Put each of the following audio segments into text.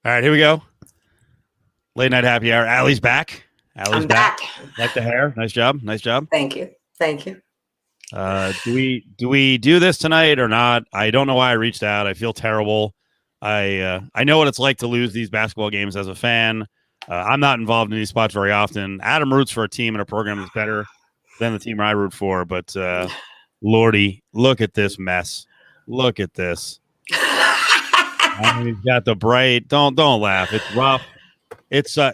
All right, here we go. Late night happy hour. Allie's back. I'm back. Like the hair. Nice job. Nice job. Thank you. Thank you. Do we do this tonight or not? I don't know why I reached out. I feel terrible. I know what it's like to lose these basketball games as a fan. I'm not involved in these spots very often. Adam roots for a team and a program that's better than the team I root for. But Lordy, look at this mess. Look at this. I mean, he's got the bright. Don't laugh. It's rough. It's to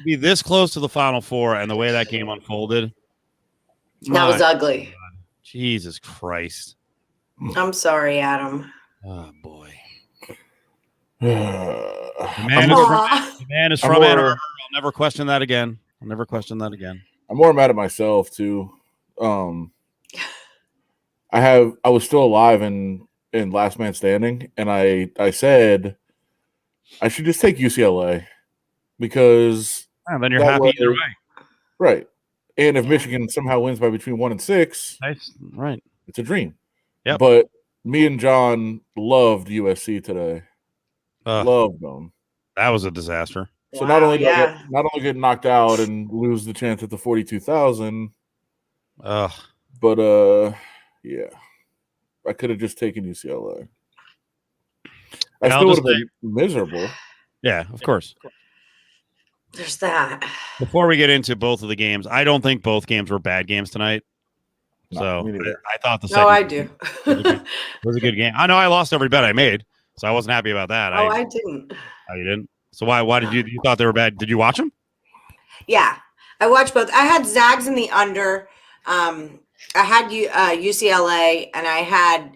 be this close to the Final Four and the way that game unfolded. That was ugly. God. Jesus Christ. I'm sorry, Adam. Oh boy. The man is from Ann Arbor. I'll never question that again. I'm more mad at myself too. I was still alive in Last Man Standing, and I said I should just take UCLA because then you're happy either way. Right. And if Michigan somehow wins by between 1 and 6, nice. Right. It's a dream. Yep. But me and John loved USC today. Loved them. That was a disaster. So not only get knocked out and lose the chance at the 42,000, but yeah, I could have just taken UCLA. I still would have been miserable. Yeah, of course. There's that. Before we get into both of the games, I don't think both games were bad games tonight. So I thought the second I do. was a good game. I know I lost every bet I made, so I wasn't happy about that. I didn't. Oh, you didn't? So why did you thought they were bad? Did you watch them? Yeah, I watched both. I had Zags in the under. I had UCLA, and I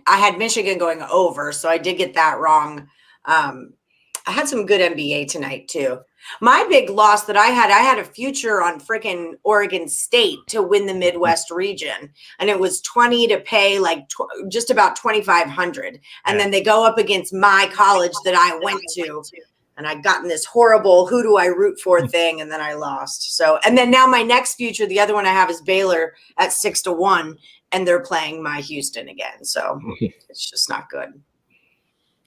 had Michigan going over, so I did get that wrong. I had some good NBA tonight too. My big loss that I had a future on freaking Oregon State to win the Midwest region, and it was 20 to pay just about 2,500, and then they go up against my college that I went to, and I got in this horrible who do I root for thing, and then I lost. So, and then now my next future, the other one I have is Baylor at 6-1, and they're playing my Houston again. So it's just not good.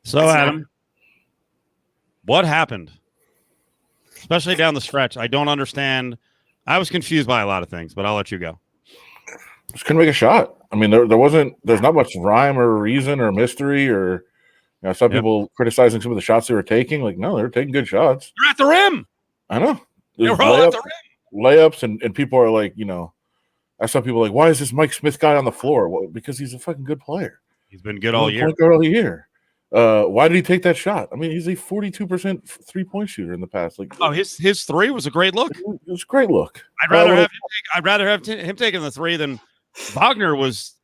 So Adam, what happened? Especially down the stretch. I don't understand. I was confused by a lot of things, but I'll let you go. Just couldn't make a shot. I mean, there's not much rhyme or reason or mystery or, some people criticizing some of the shots they were taking. Like, no, they were taking good shots. They're at the rim. I know. They were all at the rim. Layups, and people are like, I saw people like, why is this Mike Smith guy on the floor? Well, because he's a fucking good player. He's been good all year. Point guard all year. Why did he take that shot? I mean, he's a 42% 3-point shooter in the past. His three was a great look. It was a great look. I'd rather have him taking the three than Wagner was.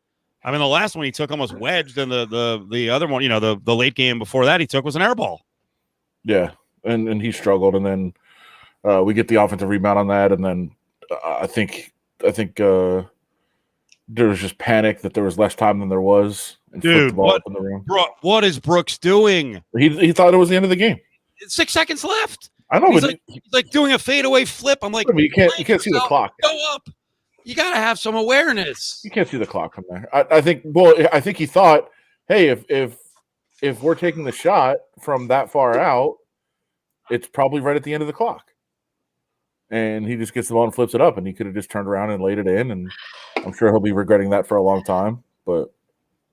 I mean, the last one he took almost wedged, and the other one, the late game before that he took was an air ball. Yeah, and he struggled, and then we get the offensive rebound on that, and then I think there was just panic that there was less time than there was. And dude, what is Brooks doing? He thought it was the end of the game. 6 seconds left. I know, he's like doing a fadeaway flip. I'm like, you can't see the clock. Go up. You got to have some awareness. You can't see the clock from there. I think he thought, hey, if we're taking the shot from that far out, it's probably right at the end of the clock. And he just gets the ball and flips it up, and he could have just turned around and laid it in, and I'm sure he'll be regretting that for a long time. But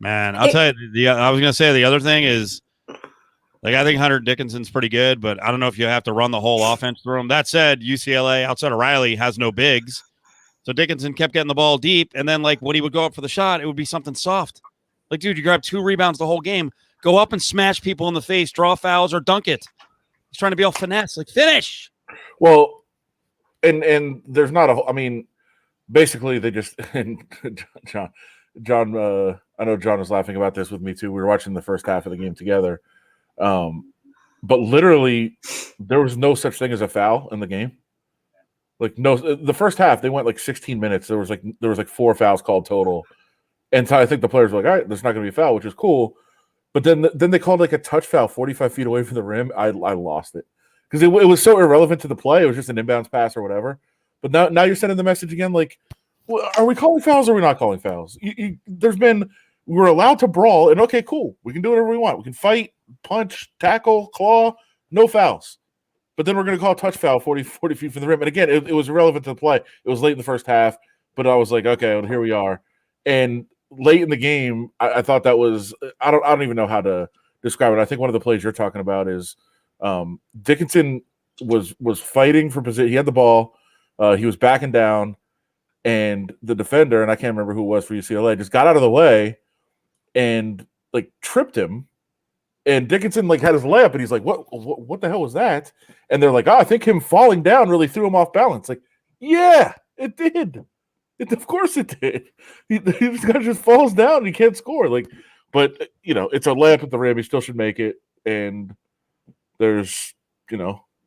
man, I'll tell you, I was going to say the other thing is, I think Hunter Dickinson's pretty good, but I don't know if you have to run the whole offense through him. That said, UCLA, outside of Riley, has no bigs. So Dickinson kept getting the ball deep, and then, when he would go up for the shot, it would be something soft. Dude, you grab 2 rebounds the whole game. Go up and smash people in the face, draw fouls, or dunk it. He's trying to be all finesse. Finish. Well, and there's not a – I mean, basically they just – John, I know John was laughing about this with me too. We were watching the first half of the game together. But literally there was no such thing as a foul in the game. The first half, they went 16 minutes. There was 4 fouls called total. And so I think the players were like, all right, there's not going to be a foul, which is cool. But then they called a touch foul 45 feet away from the rim. I lost it. Because it was so irrelevant to the play. It was just an inbounds pass or whatever. But now you're sending the message again, are we calling fouls or are we not calling fouls? We're allowed to brawl, and okay, cool. We can do whatever we want. We can fight. punch, tackle, claw, no fouls. But then we're going to call a touch foul 40 feet from the rim. And again, it was irrelevant to the play. It was late in the first half, but I was like, okay, well, here we are. And late in the game, I thought that was I don't even know how to describe it. I think one of the plays you're talking about is Dickinson was fighting for position. He had the ball. He was backing down, and the defender, and I can't remember who it was for UCLA, just got out of the way and like tripped him. And Dickinson like had his layup, and he's like, "What the hell was that?" And they're like, "Oh, I think him falling down really threw him off balance." Like, yeah, it did. Of course it did. This guy just falls down and he can't score. Like, but it's a layup at the rim. He still should make it. And there's,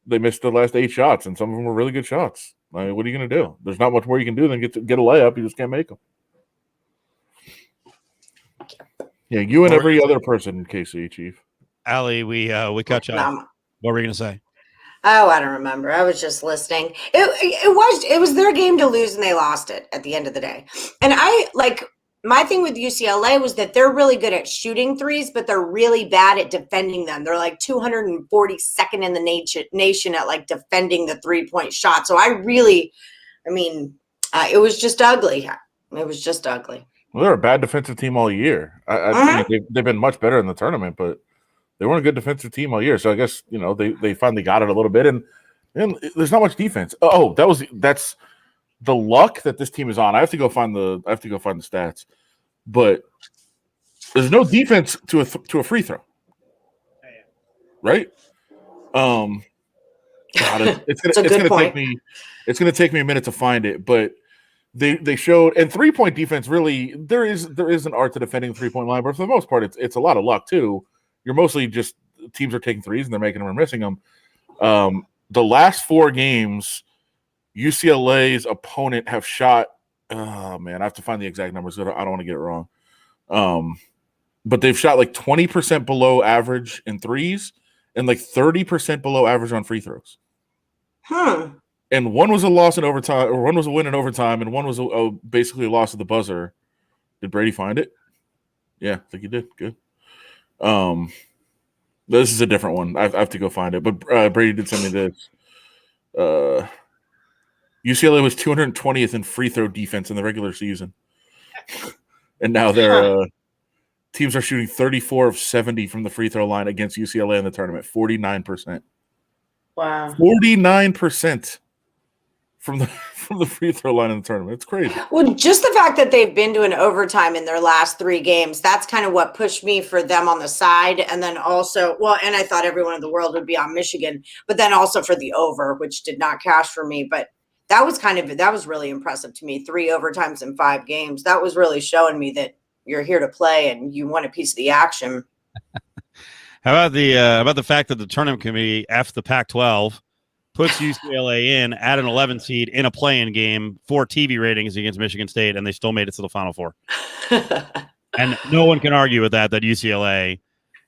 they missed the last 8 shots, and some of them were really good shots. I mean, what are you going to do? There's not much more you can do than get a layup. You just can't make them. Yeah, you and every other person in KC, Chief. Allie, we cut you off. What were you going to say? Oh, I don't remember. I was just listening. It was their game to lose, and they lost it at the end of the day. And my thing with UCLA was that they're really good at shooting threes, but they're really bad at defending them. They're like 242nd in the nation at like defending the 3-point shot. So it was just ugly. It was just ugly. Well, they're a bad defensive team all year. I mean, they've been much better in the tournament, but they weren't a good defensive team all year. So I guess, they finally got it a little bit, and there's not much defense. Oh, that's the luck that this team is on. I have to go find the stats, but there's no defense to a free throw. Right? It's gonna take me a minute to find it, but they showed, and 3-point defense really there is an art to defending the 3-point line, but for the most part it's a lot of luck too. You're mostly just teams are taking threes and they're making them or missing them. The last 4 games, UCLA's opponent have shot. Oh man, I have to find the exact numbers. I don't want to get it wrong. But they've shot like 20% below average in threes and like 30% below average on free throws. And one was a loss in overtime, or one was a win in overtime, and one was basically a loss at the buzzer. Did Brady find it? Yeah, I think he did. Good. This is a different one. I have to go find it. But Brady did send me this. UCLA was 220th in free throw defense in the regular season, and now their teams are shooting 34 of 70 from the free throw line against UCLA in the tournament. 49%. Wow. 49% from the free throw line in the tournament. It's crazy. Well, just the fact that they've been to an overtime in their last 3 games, that's kind of what pushed me for them on the side. And then also, and I thought everyone in the world would be on Michigan, but then also for the over, which did not cash for me. But that was really impressive to me. 3 overtimes in 5 games. That was really showing me that you're here to play and you want a piece of the action. How about the fact that the tournament committee, F the Pac-12, puts UCLA in at an 11 seed in a play-in game for TV ratings against Michigan State, and they still made it to the Final Four. And no one can argue with that UCLA,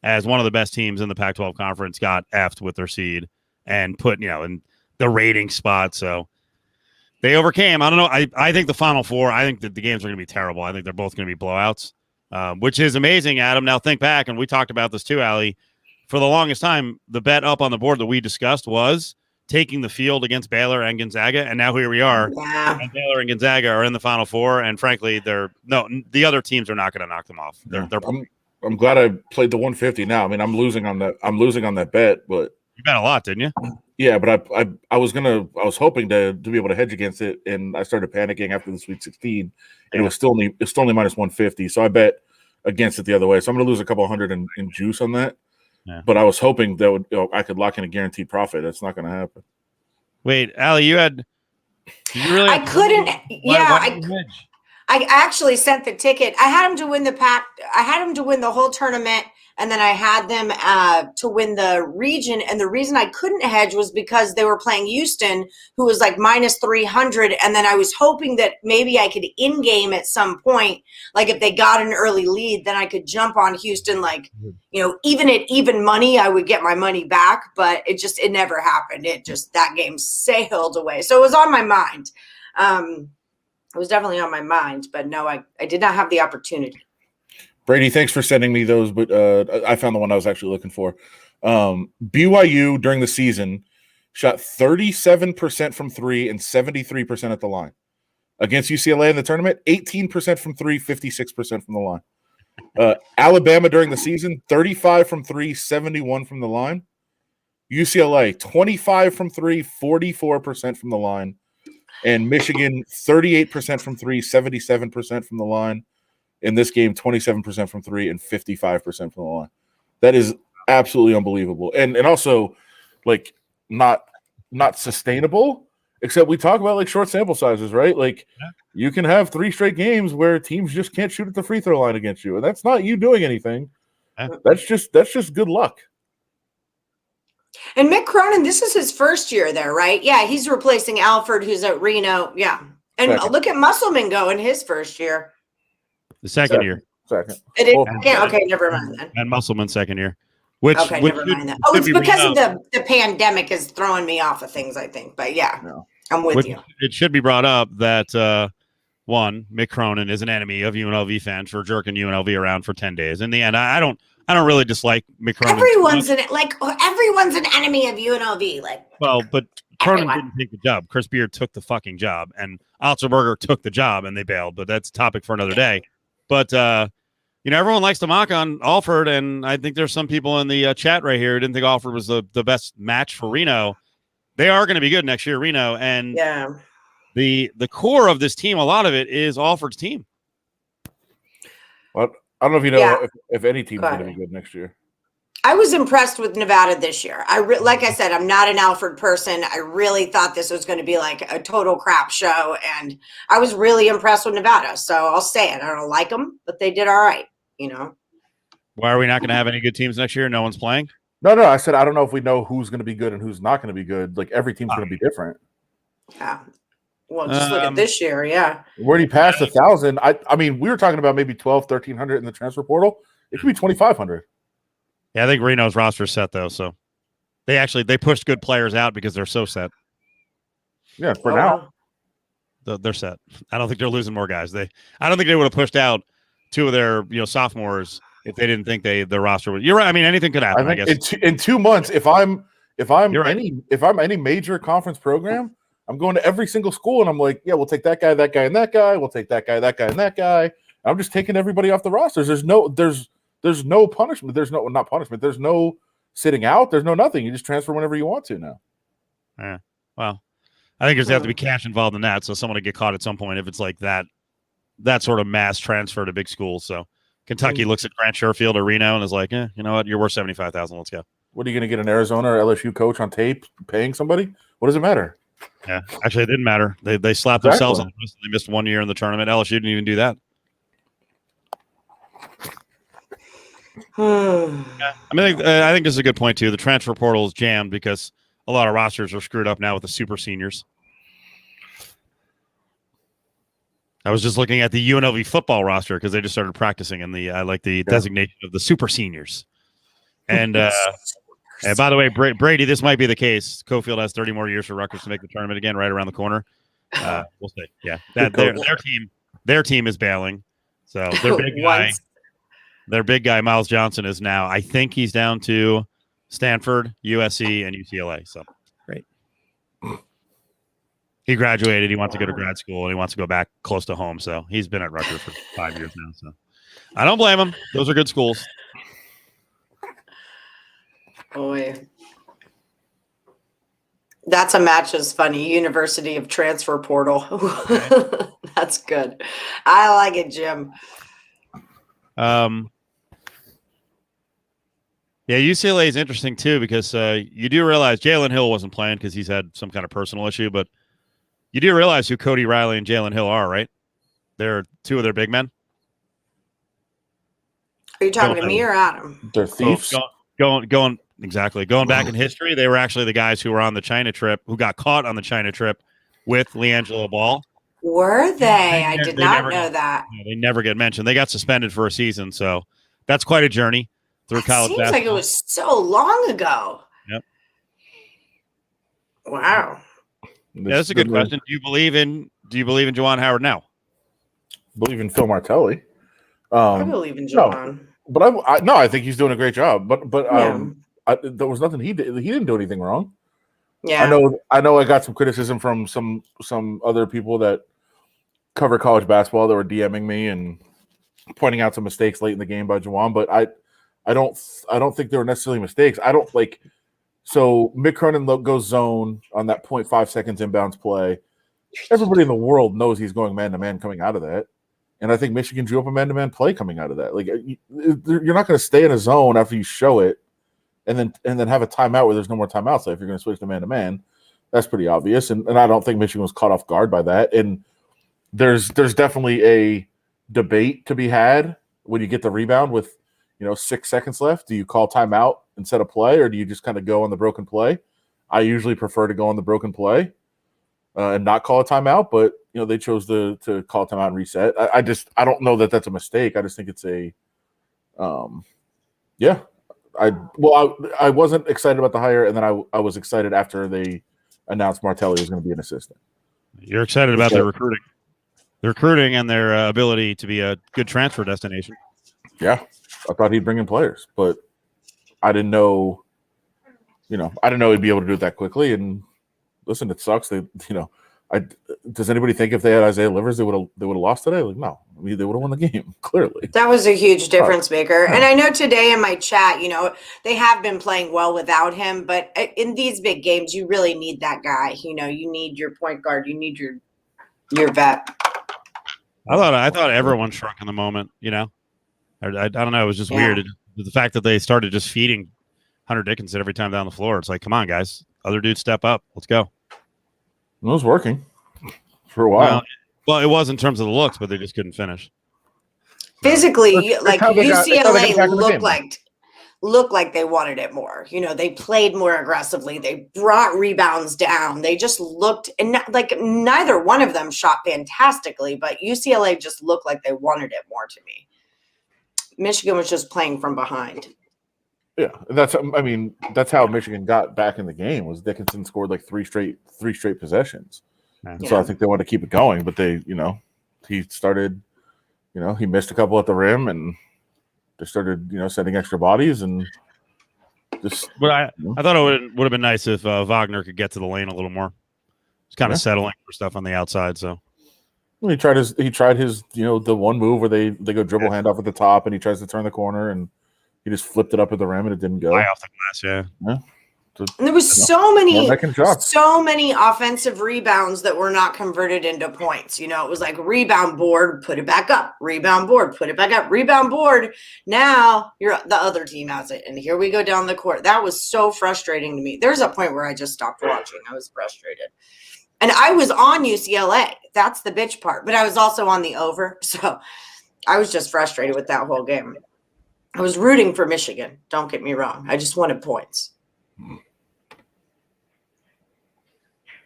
as one of the best teams in the Pac-12 conference, got F'd with their seed and put, in the rating spot. So they overcame. I don't know. I think the Final Four, I think that the games are going to be terrible. I think they're both going to be blowouts, which is amazing, Adam. Now think back, and we talked about this too, Allie. For the longest time, the bet up on the board that we discussed was taking the field against Baylor and Gonzaga, and now here we are. Yeah. And Baylor and Gonzaga are in the Final Four, and frankly, the other teams are not going to knock them off. I'm glad I played the 150 now. I mean, I'm losing on that bet, but you bet a lot, didn't you? Yeah, but I was hoping to be able to hedge against it, and I started panicking after the Sweet 16, and it was still only minus 150. So I bet against it the other way. So I'm going to lose a couple hundred in juice on that. Yeah. But I was hoping that I could lock in a guaranteed profit. That's not going to happen. Wait, Allie, you really? I couldn't. I actually sent the ticket. I had them to win I had them to win the whole tournament, and then I had them to win the region. And the reason I couldn't hedge was because they were playing Houston, who was like minus 300. And then I was hoping that maybe I could in-game at some point, like if they got an early lead, then I could jump on Houston, like, even at even money, I would get my money back. But it never happened. That game sailed away. So it was on my mind. It was definitely on my mind, but no, I did not have the opportunity. Brady, thanks for sending me those, but I found the one I was actually looking for. BYU during the season shot 37% from three and 73% at the line. Against UCLA in the tournament, 18% from three, 56% from the line. Alabama during the season, 35 from three, 71 from the line. UCLA, 25 from three, 44% from the line. And Michigan, 38% from three, 77% from the line. In this game, 27% from three and 55% from the line. That is absolutely unbelievable. And also, like, not sustainable, except we talk about, like, short sample sizes, right? Like, you can have 3 straight games where teams just can't shoot at the free throw line against you. And that's not you doing anything. That's just good luck. And Mick Cronin, this is his first year there, right? Yeah, he's replacing Alford, who's at Reno. Yeah. And look at Musselman go in his first year. The second year. Second. It is second? Okay, never mind then. And Musselman second year. Which never mind that. Oh, it's because of the pandemic is throwing me off of things, I think. But yeah, I'm with you. It should be brought up that one, Mick Cronin is an enemy of UNLV fans for jerking UNLV around for 10 days. In the end, I don't really dislike Mick Cronin. Everyone's an enemy of UNLV. But Cronin didn't take the job. Chris Beard took the fucking job, and Otzelberger took the job, and they bailed. But that's a topic for another day. But everyone likes to mock on Alford, and I think there's some people in the chat right here who didn't think Alford was the best match for Reno. They are going to be good next year, Reno, and the core of this team, a lot of it is Alford's team. Well, I don't know if you know if any team's going to be good next year. I was impressed with Nevada this year. Like I said, I'm not an Alford person. I really thought this was going to be like a total crap show, and I was really impressed with Nevada. So I'll say it. I don't like them, but they did all right. Why are we not going to have any good teams next year? No one's playing? No. I said I don't know if we know who's going to be good and who's not going to be good. Like, every team's going to be different. Yeah. Well, just look at this year. Yeah. We're already past 1,000. I mean, we were talking about maybe 1,300 in the transfer portal. It could be 2,500. Yeah, I think Reno's roster is set though, so they pushed good players out because they're so set. Yeah, for now they're set. I don't think they're losing more guys. I don't think they would have pushed out 2 of their sophomores if they didn't think their roster would. You're right. I mean, anything could happen. I guess in 2 months, if I'm any major conference program, I'm going to every single school and I'm like, yeah, we'll take that guy, and that guy. We'll take that guy, and that guy. I'm just taking everybody off the rosters. There's no punishment. Not punishment. There's no sitting out. There's no nothing. You just transfer whenever you want to now. Yeah. Well, I think there's have to be cash involved in that. So someone will get caught at some point if it's like that sort of mass transfer to big schools. So Kentucky looks at Grant Sherfield or Reno and is like, you know what? You're worth $75,000. Let's go. What are you going to get an Arizona or LSU coach on tape paying somebody? What does it matter? Yeah. Actually, it didn't matter. They slapped themselves on the list. They missed 1 year in the tournament. LSU didn't even do that. Yeah. I think this is a good point too. The transfer portal is jammed because a lot of rosters are screwed up now with the super seniors. I was just looking at the UNLV football roster because they just started practicing in the designation of the super seniors. And and by the way, Brady, this might be the case. Cofield has 30 more years for Rutgers to make the tournament again, right around the corner. We'll see. Yeah, their team is bailing. So their big guy, Miles Johnson, is now, I think he's down to Stanford, USC, and UCLA. So great. He graduated. He wants to go to grad school, and he wants to go back close to home. So he's been at Rutgers for 5 years now. So I don't blame him. Those are good schools. Boy. That's a match is funny. University of Transfer Portal. That's good. I like it, Jim. Yeah, UCLA is interesting too because you do realize Jalen Hill wasn't playing because he's had some kind of personal issue, but you do realize who Cody Riley and Jalen Hill are, right? They're 2 of their big men. Are you talking to me or Adam? They're thieves. Going exactly. Going back in history, they were actually the guys who were on the China trip, who got caught on the China trip with LiAngelo Ball. Were they? I did not know that. They never get mentioned. They got suspended for a season, so that's quite a journey through college basketball. Seems like it was so long ago. Yep. Wow. Yeah, that's a good question. Do you believe in Juwan Howard now? Believe in Phil Martelli. I believe in No, Javon. but I think he's doing a great job. But Yeah. there was nothing he did. He didn't do anything wrong. Yeah. I know. I got some criticism from some other people that cover college basketball that were DMing me and pointing out some mistakes late in the game by Jawan. But I don't think they were necessarily mistakes. I don't like. So Mick Cronin goes zone on that 0.5 seconds inbounds play. Everybody in the world knows he's going man to man coming out of that. And I think Michigan drew up a man-to-man play coming out of that. Like you're not going to stay in a zone after you show it, and then have a timeout where there's no more timeouts. So if you're going to switch to man-to-man, that's pretty obvious. And I don't think Michigan was caught off guard by that. And there's definitely a debate to be had when you get the rebound with 6 seconds left. Do you call timeout and set a play, or do you just kind of go on the broken play? I usually prefer to go on the broken play and not call a timeout, but they chose to call a timeout and reset. I don't know that that's a mistake. I just think it's a yeah. I wasn't excited about the hire, and then I was excited after they announced Martelli was going to be an assistant. You're excited about their recruiting and their ability to be a good transfer destination. Yeah, I thought he'd bring in players, but I didn't know. I didn't know he'd be able to do it that quickly. And listen, it sucks. Does anybody think if they had Isaiah Livers, they would have lost today? Like, no, I mean, they would have won the game clearly. That was a huge difference maker. And I know today in my chat, they have been playing well without him, but in these big games, you really need that guy. You need your point guard. You need your vet. I thought everyone shrunk in the moment. I don't know. It was just weird. The fact that they started just feeding Hunter Dickinson every time down the floor. It's like, come on, guys. Other dudes step up. Let's go. It was working for a while. Well, it was in terms of the looks, but they just couldn't finish. Physically, UCLA looked like they wanted it more. They played more aggressively. They brought rebounds down. They just looked, and neither one of them shot fantastically, but UCLA just looked like they wanted it more to me. Michigan was just playing from behind. Yeah, that's how Michigan got back in the game. Was Dickinson scored like three straight possessions. Yeah. So I think they wanted to keep it going, but he started, he missed a couple at the rim, and they started, sending extra bodies and just. But I thought it would have been nice if Wagner could get to the lane a little more. He's kind of settling for stuff on the outside. So he tried his the one move where they go dribble handoff at the top, and he tries to turn the corner, and he just flipped it up at the rim and it didn't go. High off the glass, yeah. And there was so many offensive rebounds that were not converted into points. It was like rebound board, put it back up, rebound board, put it back up, rebound board. Now the other team has it, and here we go down the court. That was so frustrating to me. There's a point where I just stopped watching. I was frustrated. And I was on UCLA. That's the bitch part. But I was also on the over. So I was just frustrated with that whole game. I was rooting for Michigan. Don't get me wrong. I just wanted points.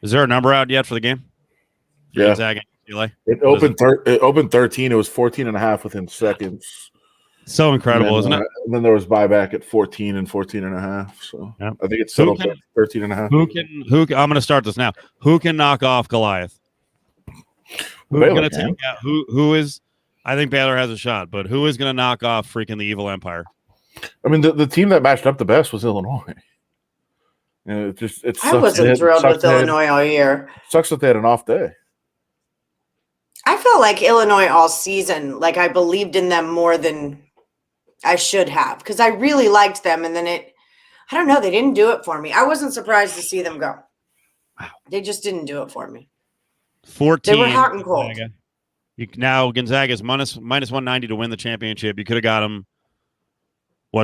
Is there a number out yet for the game? Yeah. Gonzaga, UCLA? It opened 13. It was 14.5 within seconds. So incredible, isn't it? And then there was buyback at 14 and 14.5. So I think it's settled at 13.5. Who I'm going to start this now. Who can knock off Goliath? Who's going to take out? Who is? I think Baylor has a shot, but who is going to knock off freaking the evil empire? I mean, the team that matched up the best was Illinois. I wasn't thrilled with Illinois all year. Sucks that they had an off day. I felt like Illinois all season, like I believed in them more than I should have, because I really liked them. And then I don't know, they didn't do it for me. I wasn't surprised to see them go. Wow. They just didn't do it for me. 14. They were hot and cold. Now Gonzaga's minus 190 to win the championship. You could have got them,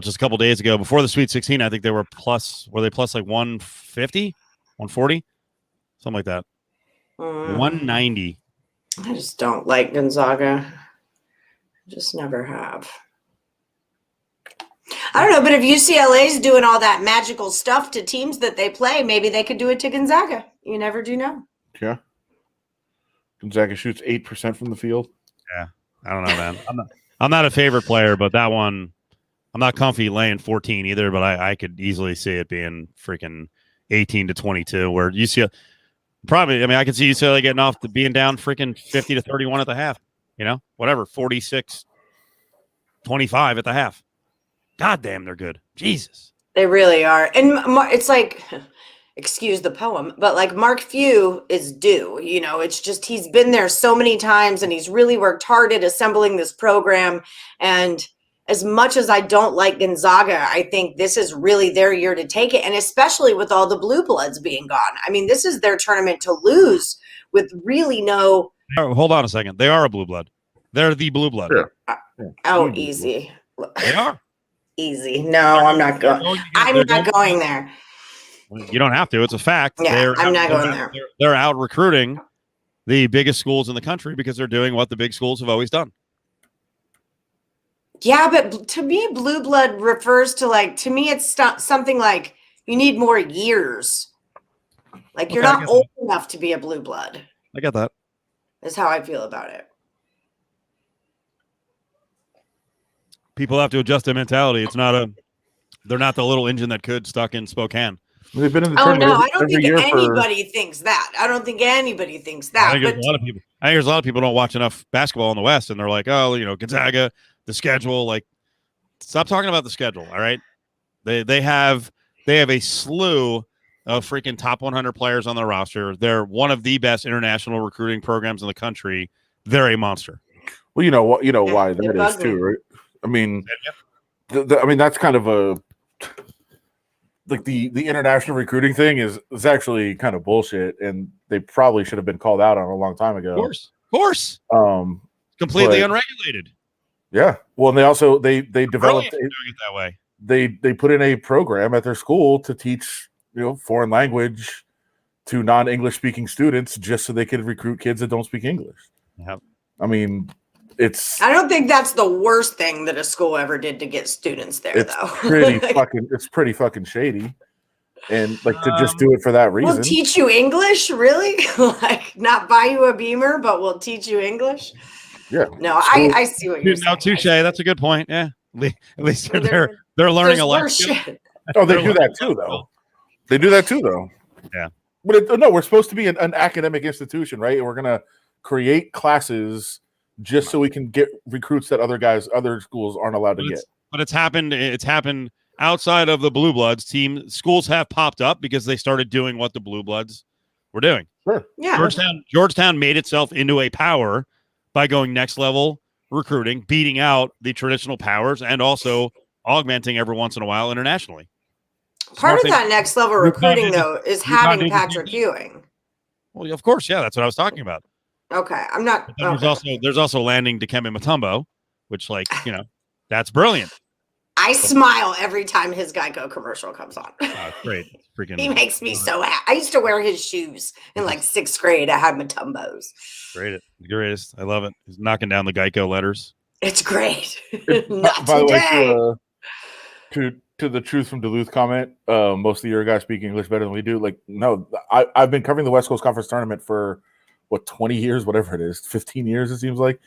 just a couple days ago before the Sweet 16. I think they were plus like 150, 140, something like that. 190. I just don't like Gonzaga. I just never have. I don't know, but if UCLA's doing all that magical stuff to teams that they play, maybe they could do it to Gonzaga. You never do know. Yeah. Gonzaga shoots 8% from the field. Yeah, I don't know, man. I'm not a favorite player, but that one, I'm not comfy laying 14 either. But I could easily see it being freaking 18 to 22. Where UCLA probably, I could see UCLA getting off to being down freaking 50 to 31 at the half. Whatever, 46. 25 at the half. God damn, they're good. Jesus. They really are. And it's like, excuse the poem, but like Mark Few is due. You know, it's just he's been there so many times and he's really worked hard at assembling this program. And as much as I don't like Gonzaga, I think this is really their year to take it. And especially with all the blue bloods being gone. I mean, this is their tournament to lose with really no. Oh, hold on a second. They are a blue blood. They're the blue blood. Oh, easy. They are. Easy. No, I'm not going. I'm not going there. You don't have to. It's a fact. Yeah, I'm not going there. They're out recruiting the biggest schools in the country because they're doing what the big schools have always done. Yeah, but to me, blue blood refers to like, to me, it's something like you need more years. Like you're not old enough to be a blue blood. I get that. Is how I feel about it. People have to adjust their mentality. They're not the little engine that could stuck in Spokane. They've been in the tournament. Oh no, I don't think anybody thinks that. I don't think anybody thinks that. I think there's a lot of people don't watch enough basketball in the West, and they're like, oh, Gonzaga, the schedule. Like, stop talking about the schedule. All right, they have a slew of freaking top 100 players on their roster. They're one of the best international recruiting programs in the country. They're a monster. Well, why that is too, right? I mean, that's kind of a like the international recruiting thing is actually kind of bullshit, and they probably should have been called out on a long time ago. Of course. Completely unregulated. Yeah. Well, and they developed doing it that way. They put in a program at their school to teach foreign language to non-English speaking students just so they could recruit kids that don't speak English. Yep. I mean, I don't think that's the worst thing that a school ever did to get students there, it's though. It's pretty fucking shady. And like to just do it for that reason. We'll teach you English, really? Like not buy you a Beamer, but we'll teach you English. Yeah. No, I see what you're saying. No, touche. That's a good point. Yeah. At least they're learning a lot. Oh, they do that too, though. They do that too, though. Yeah. But no, we're supposed to be an academic institution, right? And we're gonna create classes just so we can get recruits that other schools aren't allowed to get. But it's happened outside of the Blue Bloods team. Schools have popped up because they started doing what the Blue Bloods were doing. Sure. Yeah. Georgetown made itself into a power by going next level recruiting, beating out the traditional powers, and also augmenting every once in a while internationally. Part of that next level recruiting, though, is having Patrick Ewing. Well, of course, yeah, that's what I was talking about. Okay, I'm not. There's also landing Dikembe Mutombo, which, that's brilliant. I smile every time his Geico commercial comes on. Great, freaking! He makes me so happy. I used to wear his shoes in like 6th grade. I had Mutombos. Greatest. I love it. He's knocking down the Geico letters. It's great. Not by today. The way, to the Truth from Duluth comment, most of the year guys speak English better than we do. Like, no, I've been covering the West Coast Conference tournament for 20 years, whatever it is, 15 years, it seems like.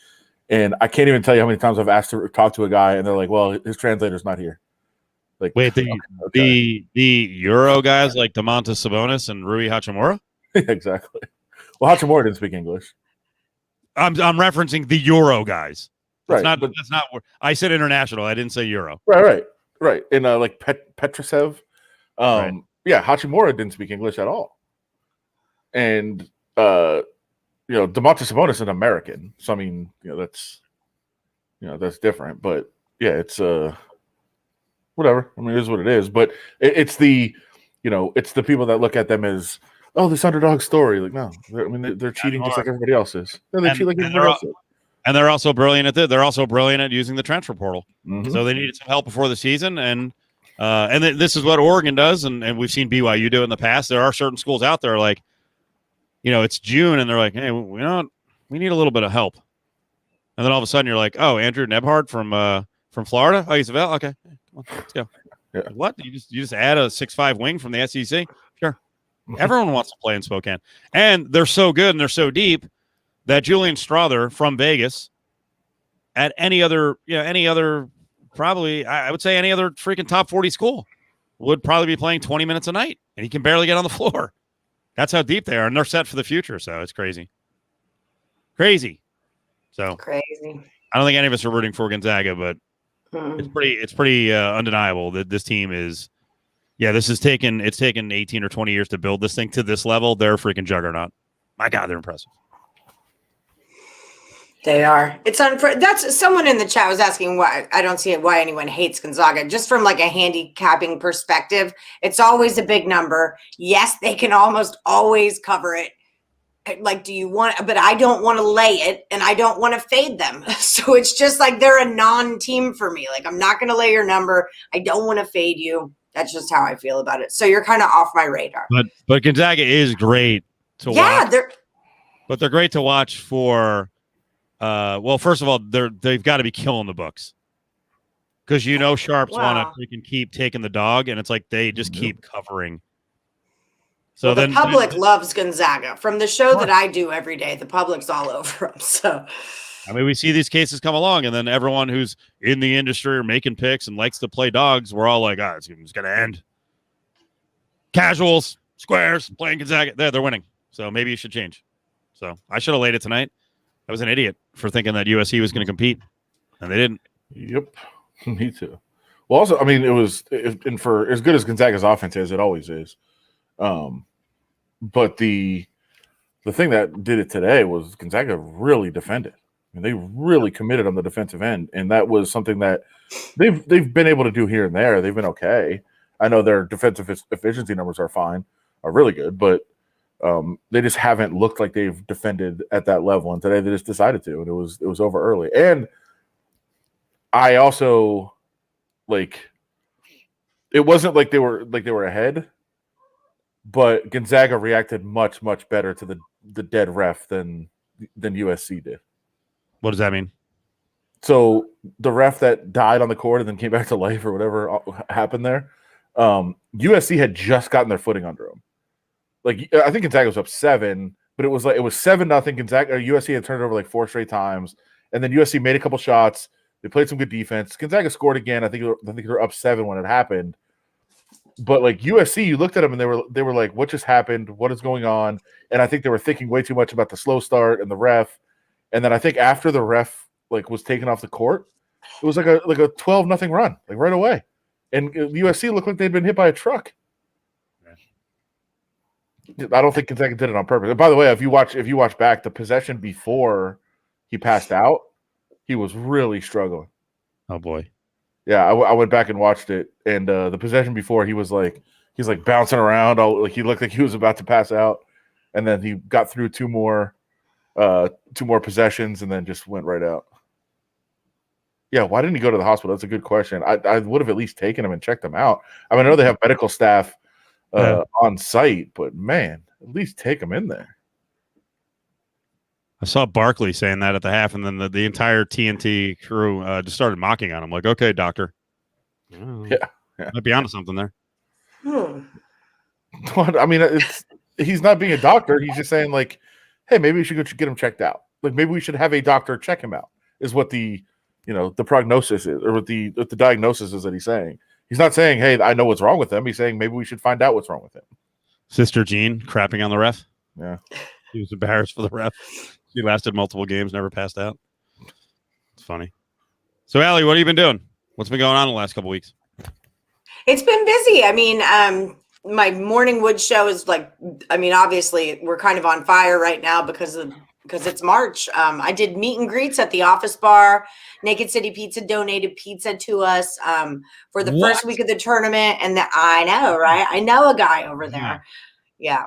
And I can't even tell you how many times I've asked to talk to a guy and they're like, well, his translator's not here. Like, wait, the Euro guys like Domantas Sabonis and Rui Hachimura? Exactly. Well, Hachimura didn't speak English. I'm referencing the Euro guys. That's right. That's not where I said international. I didn't say Euro. Right. And like Petrasev. Right. Yeah, Hachimura didn't speak English at all. And Domantas Sabonis is an American, so I mean, that's different. But yeah, it's whatever. I mean, it is what it is. But it's the people that look at them as, oh, this underdog story. Like, no, they're cheating just like everybody else is. They cheat like everybody else is. And they're also brilliant at They're also brilliant at using the transfer portal. Mm-hmm. So they needed some help before the season, and this is what Oregon does, and we've seen BYU do it in the past. There are certain schools out there like, it's June, and they're like, hey, we need a little bit of help. And then all of a sudden you're like, oh, Andrew Nebhard from Florida? Oh, he's available? Okay, come on, let's go. Yeah. What? You just add a 6'5" wing from the SEC? Sure. Everyone wants to play in Spokane. And they're so good and they're so deep that Julian Strother from Vegas at any other probably, I would say any other freaking top 40 school would probably be playing 20 minutes a night, and he can barely get on the floor. That's how deep they are, and they're set for the future. So it's crazy. So crazy. I don't think any of us are rooting for Gonzaga, but It's pretty undeniable that this team is. Yeah, it's taken 18 or 20 years to build this thing to this level. They're a freaking juggernaut. My God, they're impressive. They are. It's unfair. That's someone in the chat was asking why I don't see why anyone hates Gonzaga. Just from like a handicapping perspective, it's always a big number. Yes, they can almost always cover it. Like, do you want? But I don't want to lay it, and I don't want to fade them. So it's just like they're a non-team for me. Like, I'm not going to lay your number. I don't want to fade you. That's just how I feel about it. So you're kind of off my radar. But Gonzaga is great to watch. They're great to watch for. Well, first of all, they've got to be killing the books because sharps want to freaking keep taking the dog, and it's like they just keep covering. So the public loves Gonzaga. From the show that I do every day, the public's all over them. So, I mean, we see these cases come along, and then everyone who's in the industry or making picks and likes to play dogs, we're all like, it's going to end. Casuals, squares, playing Gonzaga, they're winning. So maybe you should change. So I should have laid it tonight. I was an idiot for thinking that USC was going to compete, and they didn't. Yep, me too. Well, also, I mean, and for as good as Gonzaga's offense is, it always is. But the thing that did it today was Gonzaga really defended. I mean, they really committed on the defensive end, and that was something that they've been able to do here and there. They've been okay. I know their defensive efficiency numbers are really good, but they just haven't looked like they've defended at that level. And today they just decided to, and it was over early. And I also it wasn't like they were ahead, but Gonzaga reacted much, much better to the dead ref than USC did. What does that mean? So the ref that died on the court and then came back to life or whatever happened there, USC had just gotten their footing under them. Like, I think Gonzaga was up 7, but it was 7-0. Gonzaga or USC had turned it over like 4 straight times, and then USC made a couple shots. They played some good defense. Gonzaga scored again. I think they were up 7 when it happened. But like USC, you looked at them and they were like, "What just happened? What is going on?" And I think they were thinking way too much about the slow start and the ref. And then I think after the ref was taken off the court, it was like a 12-0 run, like right away. And USC looked like they'd been hit by a truck. I don't think Gonzaga did it on purpose. And by the way, if you watch back the possession before he passed out, he was really struggling. Oh boy. Yeah, I went back and watched it, and the possession before he's bouncing around, he looked like he was about to pass out, and then he got through two more possessions and then just went right out. Yeah, why didn't he go to the hospital? That's a good question. I would have at least taken him and checked him out. I mean, I know they have medical staff on site, but man, at least take him in there. I saw Barkley saying that at the half, and then the entire TNT crew just started mocking on him. Like, okay, doctor. Yeah. Might be onto something there. I mean, he's not being a doctor. He's just saying, like, hey, maybe we should go get him checked out. Like, maybe we should have a doctor check him out, is what the prognosis is, or what the diagnosis is that he's saying. He's not saying, hey, I know what's wrong with him. He's saying maybe we should find out what's wrong with him. Sister Jean crapping on the ref. Yeah. He was embarrassed for the ref. He lasted multiple games, never passed out. It's funny. So, Allie, what have you been doing? What's been going on the last couple weeks? It's been busy. I mean, my morning wood show is obviously we're kind of on fire right now because it's March. I did meet and greets at the Office Bar. Naked City Pizza donated pizza to us for the first week of the tournament. And I know, right? I know a guy over there. Yeah.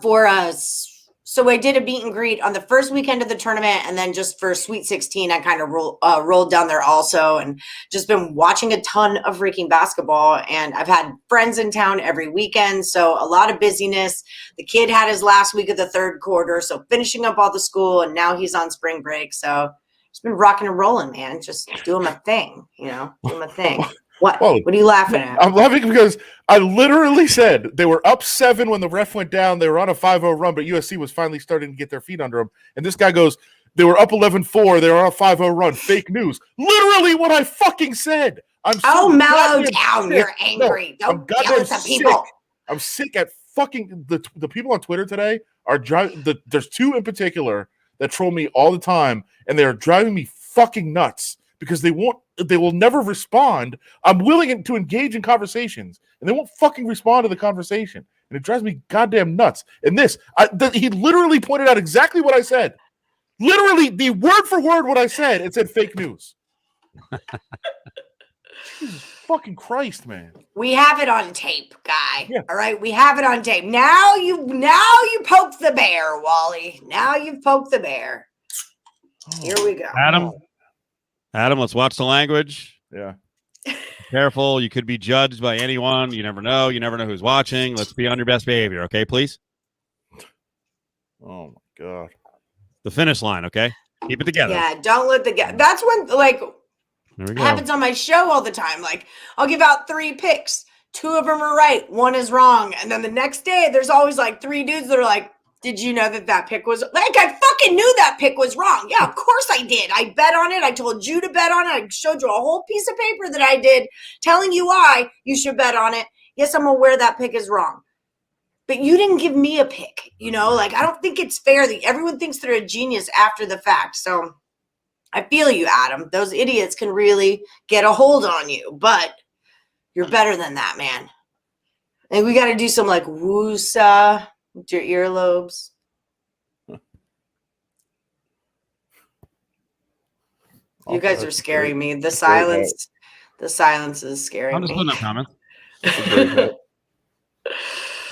For us. So I did a meet and greet on the first weekend of the tournament, and then just for Sweet 16, I kind of rolled down there also, and just been watching a ton of freaking basketball. And I've had friends in town every weekend, so a lot of busyness. The kid had his last week of the third quarter, so finishing up all the school, and now he's on spring break. So just been rocking and rolling, man. Just doing my thing, doing my thing. What? Well, what are you laughing at? I'm laughing because I literally said they were up 7 when the ref went down. They were on a 5-0 run, but USC was finally starting to get their feet under them. And this guy goes, they were up 11-4. They were on a 5-0 run. Fake news. Literally what I fucking said. I'm so mellow down. You're angry. No, Don't yell at the people. I'm sick at fucking the people on Twitter today are driving. There's 2 in particular that troll me all the time, and they are driving me fucking nuts because they won't they will never respond. I'm willing to engage in conversations, and they won't fucking respond to the conversation, and it drives me goddamn nuts. And he literally pointed out exactly what I said, literally the word for word what I said. It said fake news. Jesus fucking Christ, man. We have it on tape, guy. Yeah. All right, we have it on tape. Now you poked the bear, Wally. Now you've poked the bear. Here we go. Adam, let's watch the language. Yeah. Careful, you could be judged by anyone. You never know. You never know who's watching. Let's be on your best behavior, okay, please? Oh my God. The finish line, okay? Keep it together. Yeah, don't let that's when There we go. happens on my show all the time. Like, I'll give out 3 picks. 2 of them are right. 1 is wrong. And then the next day, there's always like 3 dudes that are like, did you know that pick was like, I fucking knew that pick was wrong. Yeah, of course I did. I bet on it. I told you to bet on it. I showed you a whole piece of paper that I did telling you why you should bet on it. Yes, I'm aware that pick is wrong. But you didn't give me a pick. Like, I don't think it's fair that everyone thinks they're a genius after the fact. So I feel you, Adam. Those idiots can really get a hold on you, but you're better than that, man. And we got to do some like woosa with your earlobes. You guys are scaring me. The silence is scaring me. I'm just putting up comments.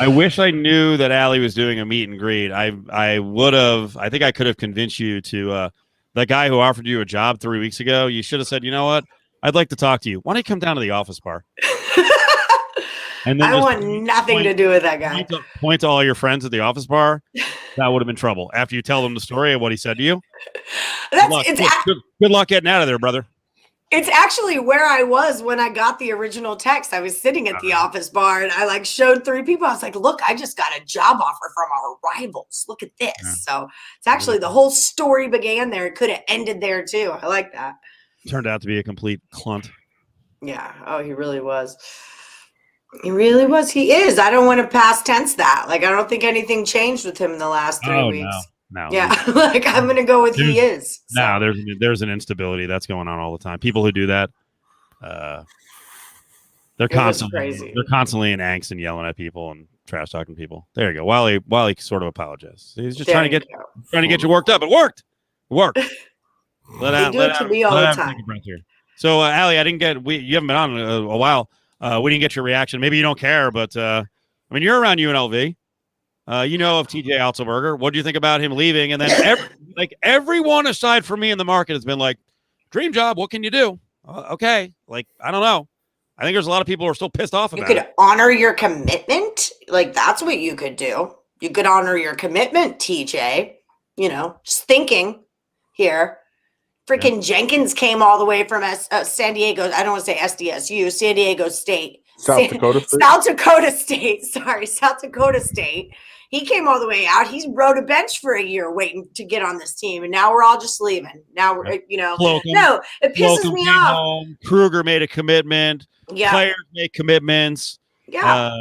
I wish I knew that Allie was doing a meet and greet. I think I could have convinced you to that guy who offered you a job 3 weeks ago. You should have said, you know what? I'd like to talk to you. Why don't you come down to the office bar? And then I want nothing to do with that guy. Point to all your friends at the office bar. That would have been trouble. After you tell them the story of what he said to you. Good luck getting out of there, brother. It's actually where I was when I got the original text. I was sitting at the office bar and I showed 3 people. I was like, look, I just got a job offer from our rivals. Look at this. Yeah. So it's actually the whole story began there. It could have ended there too. I like that. Turned out to be a complete clunt. Yeah. Oh, he really was. He really was. He is. I don't want to past tense that. I don't think anything changed with him in the last 3 weeks. No. Yeah. I'm going to go with he is. So. No, there's an instability that's going on all the time. People who do that, they're constantly in angst and yelling at people and trash talking people. There you go. Wally sort of apologized. He's just trying to get you worked up. It worked. Let out to me all the time. So, Allie, you haven't been on a while. We didn't get your reaction. Maybe you don't care, but you're around UNLV. You know of TJ Otzelberger. What do you think about him leaving? And then everyone aside from me in the market has been like, dream job. What can you do? Okay. I don't know. I think there's a lot of people who are still pissed off about it. You could honor your commitment. That's what you could do. You could honor your commitment, TJ. Just thinking here. Freaking Jenkins came all the way from San Diego. I don't want to say SDSU, San Diego State. South Dakota State. South Dakota State. He came all the way out. He rode a bench for a year waiting to get on this team. And now we're all just leaving. Now we're, it pisses me off. Home. Kruger made a commitment. Yeah. Players make commitments. Yeah.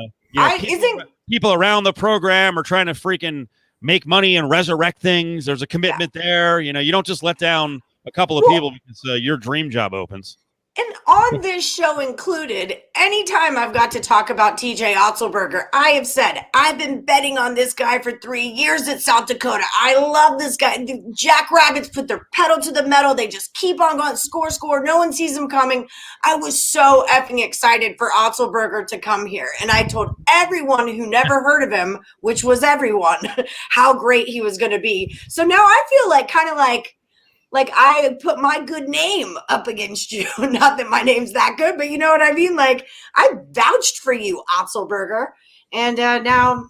People around the program are trying to freaking make money and resurrect things. There's a commitment there. You don't just let down a couple of people because your dream job opens. And on this show included, anytime I've got to talk about TJ Otzelberger, I have said, I've been betting on this guy for 3 years at South Dakota. I love this guy. The Jackrabbits put their pedal to the metal. They just keep on going, score. No one sees him coming. I was so effing excited for Otzelberger to come here. And I told everyone who never heard of him, which was everyone, how great he was going to be. So now I feel like I put my good name up against you. Not that my name's that good, but you know what I mean? I vouched for you, Otzelberger. And now,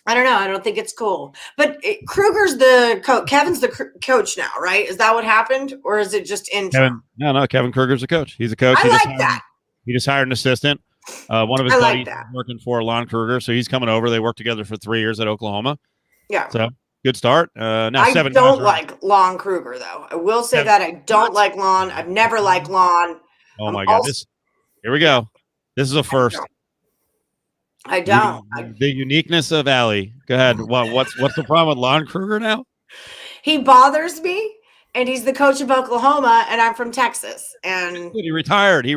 I don't know. I don't think it's cool. But Kruger's the coach. Kevin's the coach now, right? Is that what happened? Or is it just interim? Kevin Kruger's the coach. He's a coach. I like that. He just hired an assistant. One of his buddies is working for Lon Kruger. So he's coming over. They worked together for 3 years at Oklahoma. Yeah. So. Good start. I don't like Lon Kruger, though. I will say that I don't like Lon. I've never liked Lon. Oh, my God. Here we go. This is a first. I don't. The uniqueness of Allie. Go ahead. What's the problem with Lon Kruger now? He bothers me and he's the coach of Oklahoma, and I'm from Texas. And He retired. He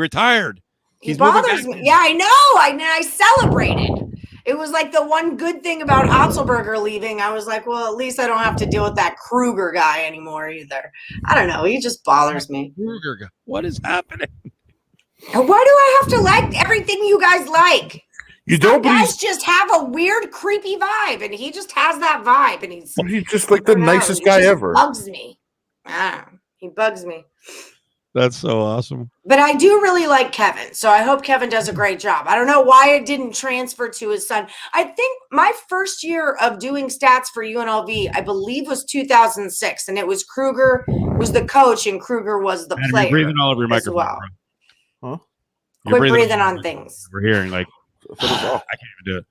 He bothers me. Yeah, I know. I celebrated. It was like the one good thing about Otzelberger leaving. I was like, well, at least I don't have to deal with that Kruger guy anymore either. I don't know. He just bothers me. Kruger, what is happening? Why do I have to like everything you guys like? You don't. You guys just have a weird, creepy vibe, and he just has that vibe, and he's just like the nicest guy ever. Bugs me. He bugs me. That's so awesome. But I do really like Kevin, so I hope Kevin does a great job. I don't know why it didn't transfer to his son. I think my first year of doing stats for UNLV, I believe, was 2006, and it was Kruger was the coach, and Kruger was the player. You're breathing all over your microphone. Well. Huh? Quit breathing on things. We're hearing like I can't even do it.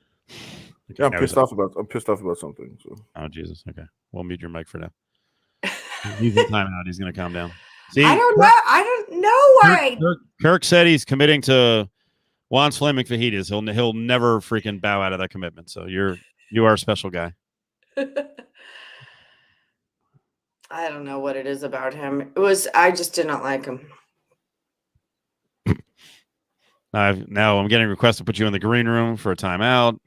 Yeah, I'm pissed off about something. So. Oh Jesus! Okay, we'll mute your mic for now. He's in timeout. He's going to calm down. See, I don't know why. Kirk said he's committing to Juan's Flaming Fajitas. He'll never freaking bow out of that commitment. So you are a special guy. I don't know what it is about him. I just did not like him. Now I'm getting requests to put you in the green room for a timeout.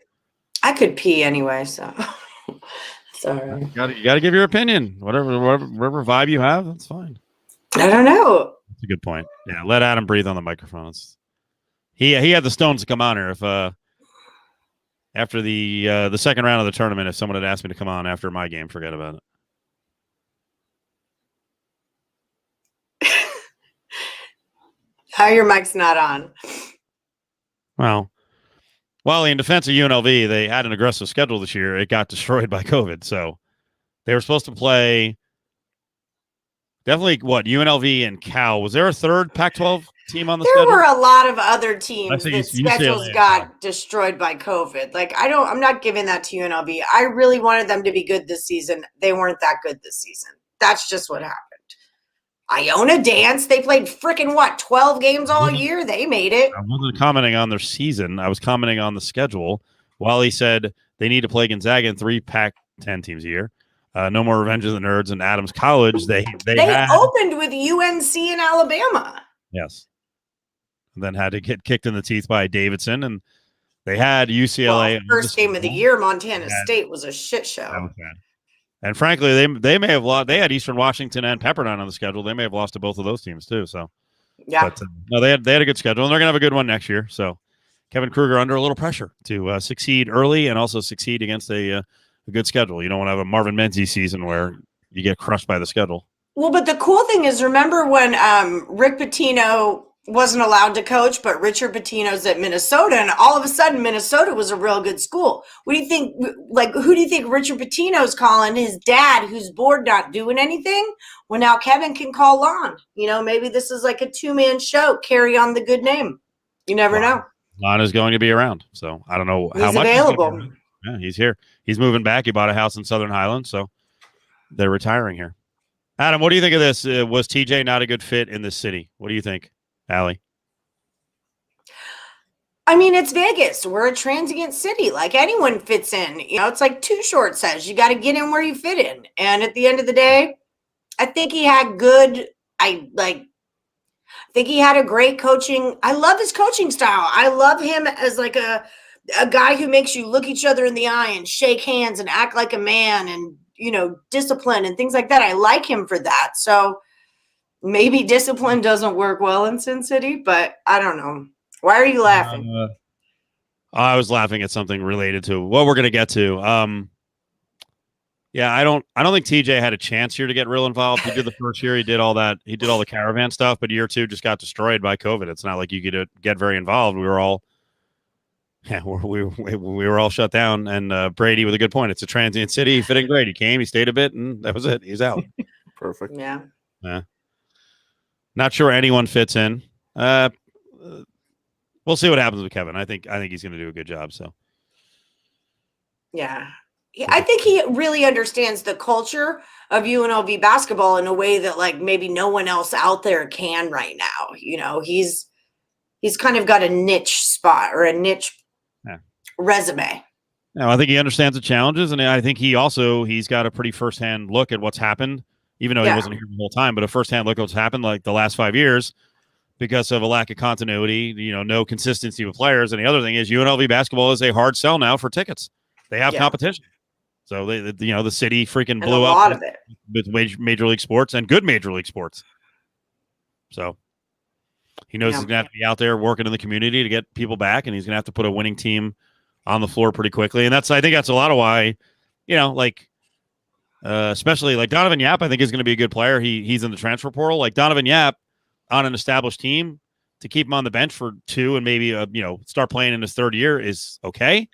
I could pee anyway, so sorry. You got to give your opinion. Whatever vibe you have, that's fine. I don't know. That's a good point. Yeah, let Adam breathe on the microphone. He had the stones to come on here. If after the second round of the tournament, if someone had asked me to come on after my game, forget about it. How your mic's not on? Well, in defense of UNLV, they had an aggressive schedule this year. It got destroyed by COVID. So they were supposed to play definitely UNLV and Cal. Was there a third Pac-12 team on the schedule? There were a lot of other teams that schedules UCLA got destroyed by COVID. Like I'm not giving that to UNLV. I really wanted them to be good this season. They weren't that good this season. That's just what happened. Iona Dance, they played freaking 12 games all year. They made it. I wasn't commenting on their season. I was commenting on the schedule. Wally said they need to play Gonzaga in 3 Pac-10 teams a year. No more Revenge of the Nerds and Adams College. They opened with UNC in Alabama. Yes. And then had to get kicked in the teeth by Davidson. And they had UCLA. First game of the year, Montana State was a shit show. That was bad. And frankly, they may have lost. They had Eastern Washington and Pepperdine on the schedule. They may have lost to both of those teams too. So, yeah. But no, they had a good schedule, and they're gonna have a good one next year. So, Kevin Kruger under a little pressure to succeed early and also succeed against a good schedule. You don't want to have a Marvin Menzies season where you get crushed by the schedule. Well, but the cool thing is, remember when Rick Pitino wasn't allowed to coach, but Richard Pitino's at Minnesota, and all of a sudden Minnesota was a real good school. What do you think? Like, who do you think Richard Pitino's calling? His dad, who's bored, not doing anything? Well, now Kevin can call Lon. Maybe this is like a 2-man show. Carry on the good name. You never know. Lon is going to be around, so I don't know how he's much available. Yeah, he's here. He's moving back. He bought a house in Southern Highlands, so they're retiring here. Adam, what do you think of this? Was TJ not a good fit in this city? What do you think, Allie? I mean, it's Vegas. We're a transient city. Like, anyone fits in. It's like Too Short says, you got to get in where you fit in. And at the end of the day, I think he had think he had a great coaching. I love his coaching style. I love him as like a guy who makes you look each other in the eye and shake hands and act like a man and, discipline and things like that. I like him for that. So maybe discipline doesn't work well in Sin City, but I don't know. Why are you laughing? I was laughing at something related to what we're going to get to. Yeah, I don't think TJ had a chance here to get real involved. He did the first year. He did all that. He did all the caravan stuff, but year 2 just got destroyed by COVID. It's not like you could get very involved. We were all shut down. And Brady with a good point. It's a transient city. He fit in great. He came, he stayed a bit, and that was it. He's out. Perfect. Yeah. Not sure anyone fits in. We'll see what happens with Kevin. I think he's going to do a good job. So, yeah, I think he really understands the culture of UNLV basketball in a way that like maybe no one else out there can right now. He's kind of got a niche spot or a niche resume. No, I think he understands the challenges, and I think he's got a pretty firsthand look at what's happened even though he wasn't here the whole time. But a firsthand look at what's happened like the last 5 years because of a lack of continuity, no consistency with players. And the other thing is UNLV basketball is a hard sell now for tickets. They have competition. So the city freaking blew up a lot of it with major league sports and good major league sports. So he knows he's going to have to be out there working in the community to get people back, and he's going to have to put a winning team on the floor pretty quickly. And I think that's a lot of why, especially like Donovan Yap, I think is going to be a good player. He's in the transfer portal. Like Donovan Yap on an established team, to keep him on the bench for 2 and maybe start playing in his 3rd year is okay.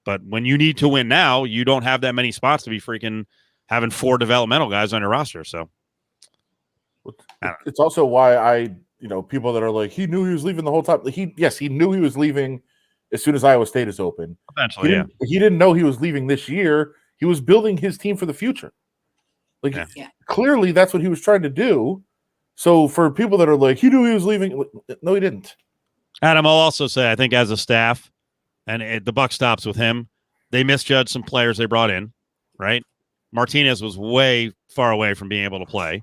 But when you need to win now, you don't have that many spots to be freaking having 4 developmental guys on your roster. So it's also why people that are like, he knew he was leaving the whole time. He knew he was leaving as soon as Iowa State is open. Eventually, he didn't know he was leaving this year. He was building his team for the future. Clearly that's what he was trying to do. So for people that are like, he knew he was leaving. No, he didn't. Adam, I'll also say, I think as a staff, and the buck stops with him, they misjudged some players they brought in, right? Martinez was way far away from being able to play.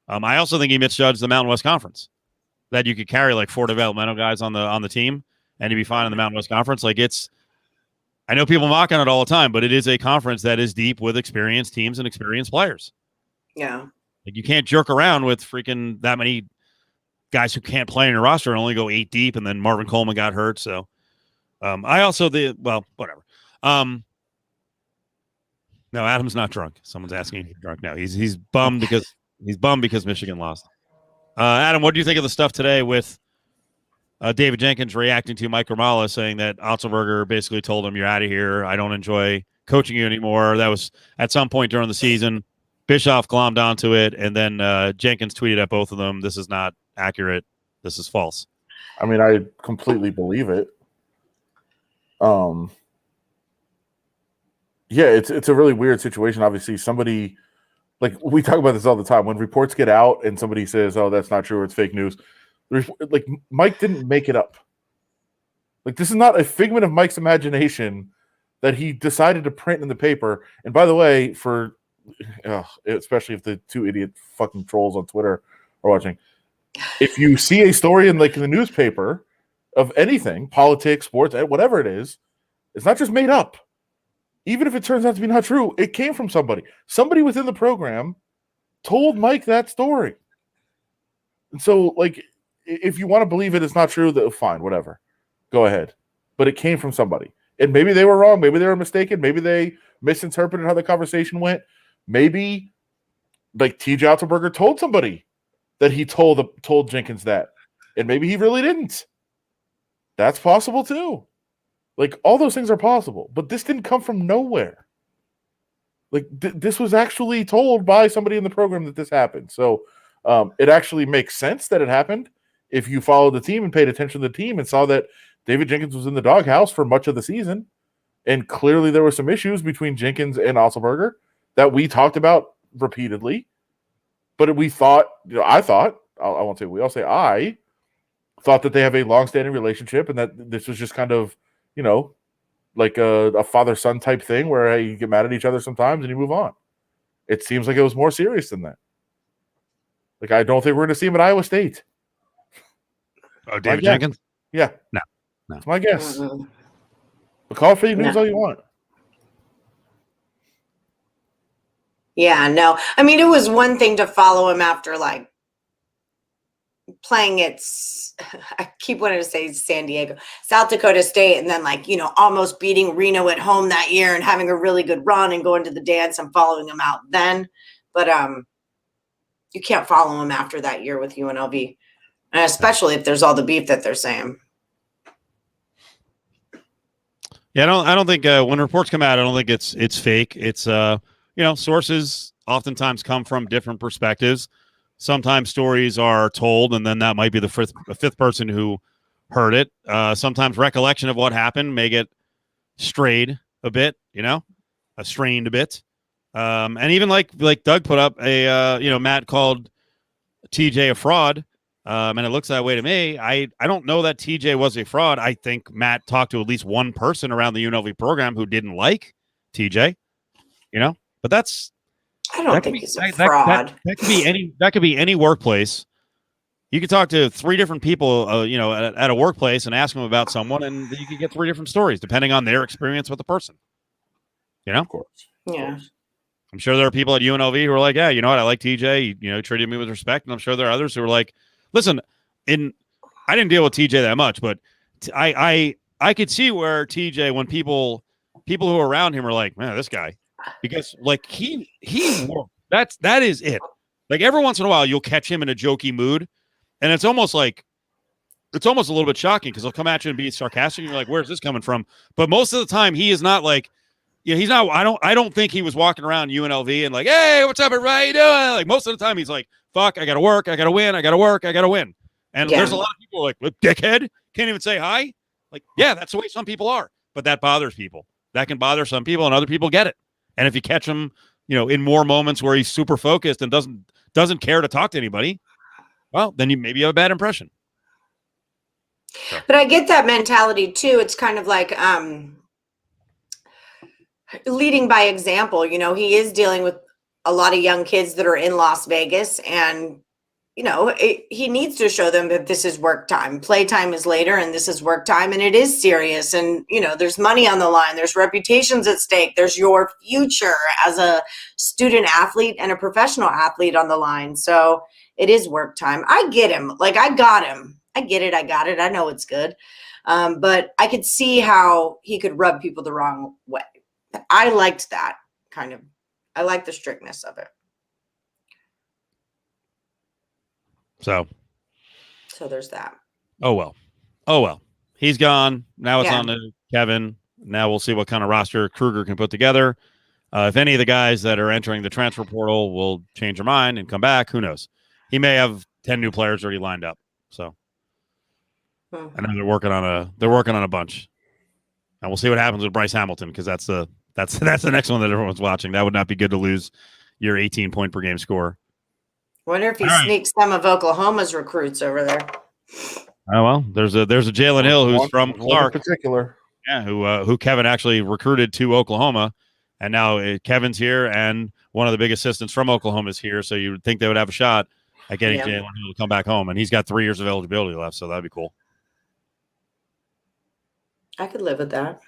I also think he misjudged the Mountain West Conference, that you could carry like 4 developmental guys on the team and you'd be fine in the Mountain West Conference. Like I know people mock on it all the time, but it is a conference that is deep with experienced teams and experienced players. Yeah. Like you can't jerk around with freaking that many guys who can't play in your roster and only go 8 deep. And then Marvin Coleman got hurt. So whatever. No, Adam's not drunk. Someone's asking if he's drunk now. He's bummed because Michigan lost. Adam, what do you think of the stuff today with David Jenkins reacting to Mike Romala saying that Otzelberger basically told him, "You're out of here. I don't enjoy coaching you anymore." That was at some point during the season. Bischoff glommed onto it, and then Jenkins tweeted at both of them, "This is not accurate. This is false." I mean, I completely believe it. Yeah, it's a really weird situation. Obviously, somebody, like, we talk about this all the time. When reports get out and somebody says, "Oh, that's not true," or it's fake news. Like, Mike didn't make it up. Like, this is not a figment of Mike's imagination that he decided to print in the paper. And by the way, especially if the 2 idiot fucking trolls on Twitter are watching, if you see a story in the newspaper of anything, politics, sports, whatever it is, it's not just made up. Even if it turns out to be not true, it came from somebody. Somebody within the program told Mike that story. And so, like, if you want to believe it's not true, then fine, whatever. Go ahead. But it came from somebody. And maybe they were wrong. Maybe they were mistaken. Maybe they misinterpreted how the conversation went. Maybe, like, T.J. Otzelberger told somebody that he told Jenkins that. And maybe he really didn't. That's possible, too. Like, all those things are possible. But this didn't come from nowhere. Like, this was actually told by somebody in the program that this happened. So it actually makes sense that it happened if you followed the team and paid attention to the team and saw that David Jenkins was in the doghouse for much of the season. And clearly there were some issues between Jenkins and Otzelberger that we talked about repeatedly. But we thought, I won't say we, I'll say I thought that they have a long-standing relationship and that this was just kind of, like a father-son type thing where you get mad at each other sometimes and you move on. It seems like it was more serious than that. Like, I don't think we're going to see him at Iowa State. Oh, David Jenkins? Yeah. No. That's my guess. But call it fake news all you want. Yeah, no. I mean, it was one thing to follow him after, like, playing I keep wanting to say San Diego, South Dakota State, and then, like, almost beating Reno at home that year and having a really good run and going to the dance and following him out then. But you can't follow him after that year with UNLV, and especially if there's all the beef that they're saying. Yeah, I don't think when reports come out, I don't think it's fake. It's sources oftentimes come from different perspectives. Sometimes stories are told, and then that might be the fifth person who heard it. Sometimes recollection of what happened may get strayed a bit, strained a bit. And even like Doug put up Matt called TJ a fraud. And it looks that way to me. I don't know that TJ was a fraud. I think Matt talked to at least one person around the UNLV program who didn't like TJ, but that's, I don't think he's a fraud. That could be any workplace. You could talk to 3 different people, at a workplace and ask them about someone, and you could get 3 different stories depending on their experience with the person. Of course. Yeah. I'm sure there are people at UNLV who are like, yeah, you know what? I like TJ. He treated me with respect. And I'm sure there are others who are like, listen, I didn't deal with TJ that much, but I could see where TJ, when people who are around him are like, man, this guy, because like that is it. Like every once in a while, you'll catch him in a jokey mood. And it's almost a little bit shocking because he'll come at you and be sarcastic. And you're like, where's this coming from? But most of the time, he is not like, he's not. I don't think he was walking around UNLV and like, hey, what's up, everybody? How you doing? Like most of the time, he's like, fuck, I got to work, I got to win, I got to work, I got to win. And there's a lot of people like, dickhead, can't even say hi. Like, yeah, that's the way some people are. But that bothers people. That can bother some people, and other people get it. And if you catch him, in more moments where he's super focused and doesn't care to talk to anybody, well, then maybe you have a bad impression. But I get that mentality too. It's kind of like leading by example. He is dealing with a lot of young kids that are in Las Vegas, and he needs to show them that this is work time. Playtime is later, and this is work time, and it is serious. And there's money on the line. There's reputations at stake. There's your future as a student athlete and a professional athlete on the line. So it is work time. I get him. Like, I got him. I get it. I got it. I know it's good. But I could see how he could rub people the wrong way. I liked that kind of. I like the strictness of it. So there's that. Oh well. He's gone. Now it's on to Kevin. Now we'll see what kind of roster Kruger can put together. If any of the guys that are entering the transfer portal will change their mind and come back, who knows? He may have 10 new players already lined up. So I know they're working on a bunch. And we'll see what happens with Bryce Hamilton, because that's the next one that everyone's watching. That would not be good to lose your 18-point per game score. Wonder if he sneaks some of Oklahoma's recruits over there. Oh well, there's a Jalen Hill who's from Clark, in particular. Yeah, who Kevin actually recruited to Oklahoma, and now Kevin's here, and one of the big assistants from Oklahoma is here. So you would think they would have a shot at getting Jalen Hill to come back home, and he's got 3 years of eligibility left, so that'd be cool. I could live with that.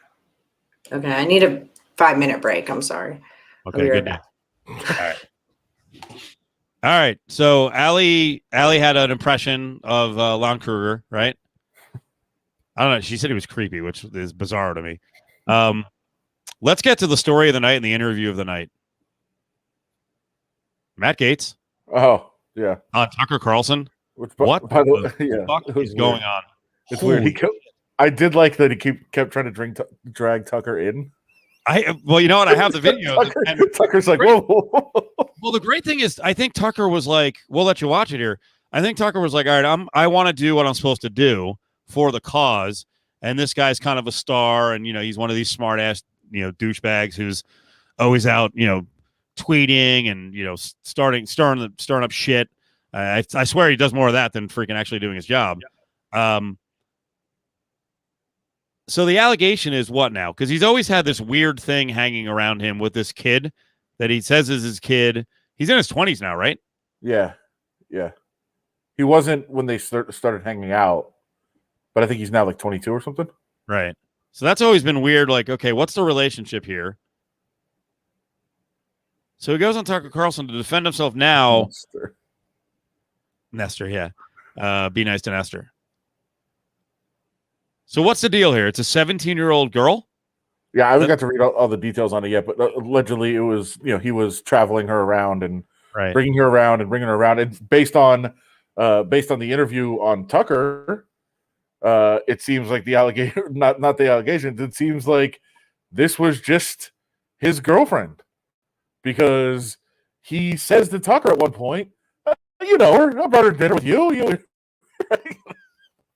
Okay, I need a 5-minute break. I'm sorry. Okay, good. All right. All right. So Allie had an impression of Lon Kruger, right? I don't know. She said he was creepy, which is bizarre to me. Let's get to the story of the night and the interview of the night. Matt Gaetz. Oh, yeah. Tucker Carlson. What the fuck is going on? It's weird. I did like that he kept trying to drag Tucker in. Well, you know what? I have the video. Tucker's like, whoa. Well, the great thing is, I think Tucker was like, we'll let you watch it here. I think Tucker was like, all right, I want to do what I'm supposed to do for the cause. And this guy's kind of a star. And, he's one of these smart ass, douchebags who's always out, tweeting and, stirring up shit. I swear he does more of that than freaking actually doing his job. Yeah. So the allegation is what now? Because he's always had this weird thing hanging around him with this kid that he says is his kid. He's in his 20s now, right? Yeah. He wasn't when they started hanging out, but I think he's now like 22 or something. Right. So that's always been weird. Like, okay, what's the relationship here? So he goes on Tucker Carlson to defend himself now. Nestor, yeah. Be nice to Nestor. So what's the deal here? It's a 17-year-old girl? Yeah, I haven't got to read all the details on it yet, but allegedly it was, he was traveling her around and bringing her around. And based on the interview on Tucker, it seems like the allegation, not the allegations, it seems like this was just his girlfriend, because he says to Tucker at one point, you know her, I brought her to dinner with you.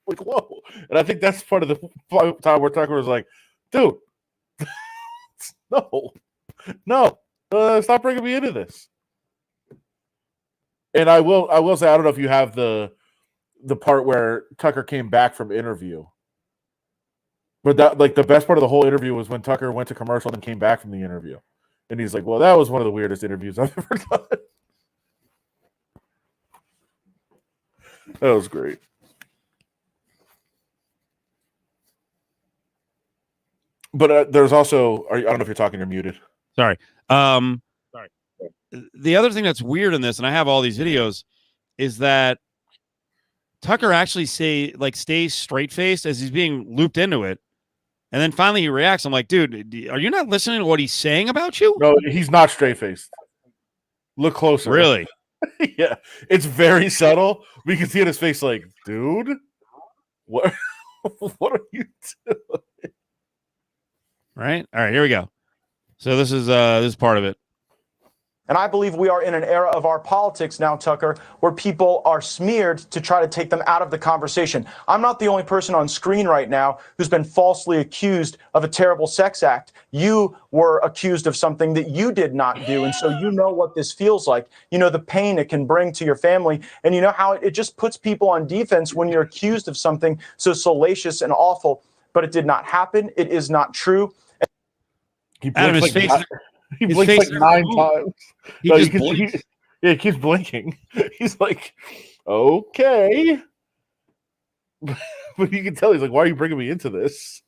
Like, whoa. And I think that's part of the time where Tucker was like, dude, no, stop bringing me into this. And I will say, I don't know if you have the part where Tucker came back from interview, but that, like, the best part of the whole interview was when Tucker went to commercial and came back from the interview. And he's like, well, that was one of the weirdest interviews I've ever done. That was great. But there's also, I don't know if you're talking, you're muted. Sorry. The other thing that's weird in this, and I have all these videos, is that Tucker actually stays straight faced as he's being looped into it. And then finally he reacts. I'm like, dude, are you not listening to what he's saying about you? No, he's not straight faced. Look closer. Really? Yeah. It's very subtle. We can see in his face, like, dude, what are you doing? Right? All right, here we go. So this is part of it. And I believe we are in an era of our politics now, Tucker, where people are smeared to try to take them out of the conversation. I'm not the only person on screen right now who's been falsely accused of a terrible sex act. You were accused of something that you did not do. And so you know what this feels like. You know the pain it can bring to your family. And you know how it just puts people on defense when you're accused of something so salacious and awful. But it did not happen. It is not true. He Adam, his face, he his blinks face like 9 times. he No, just he keeps blinking. He's like, okay. But you can tell he's like, why are you bringing me into this?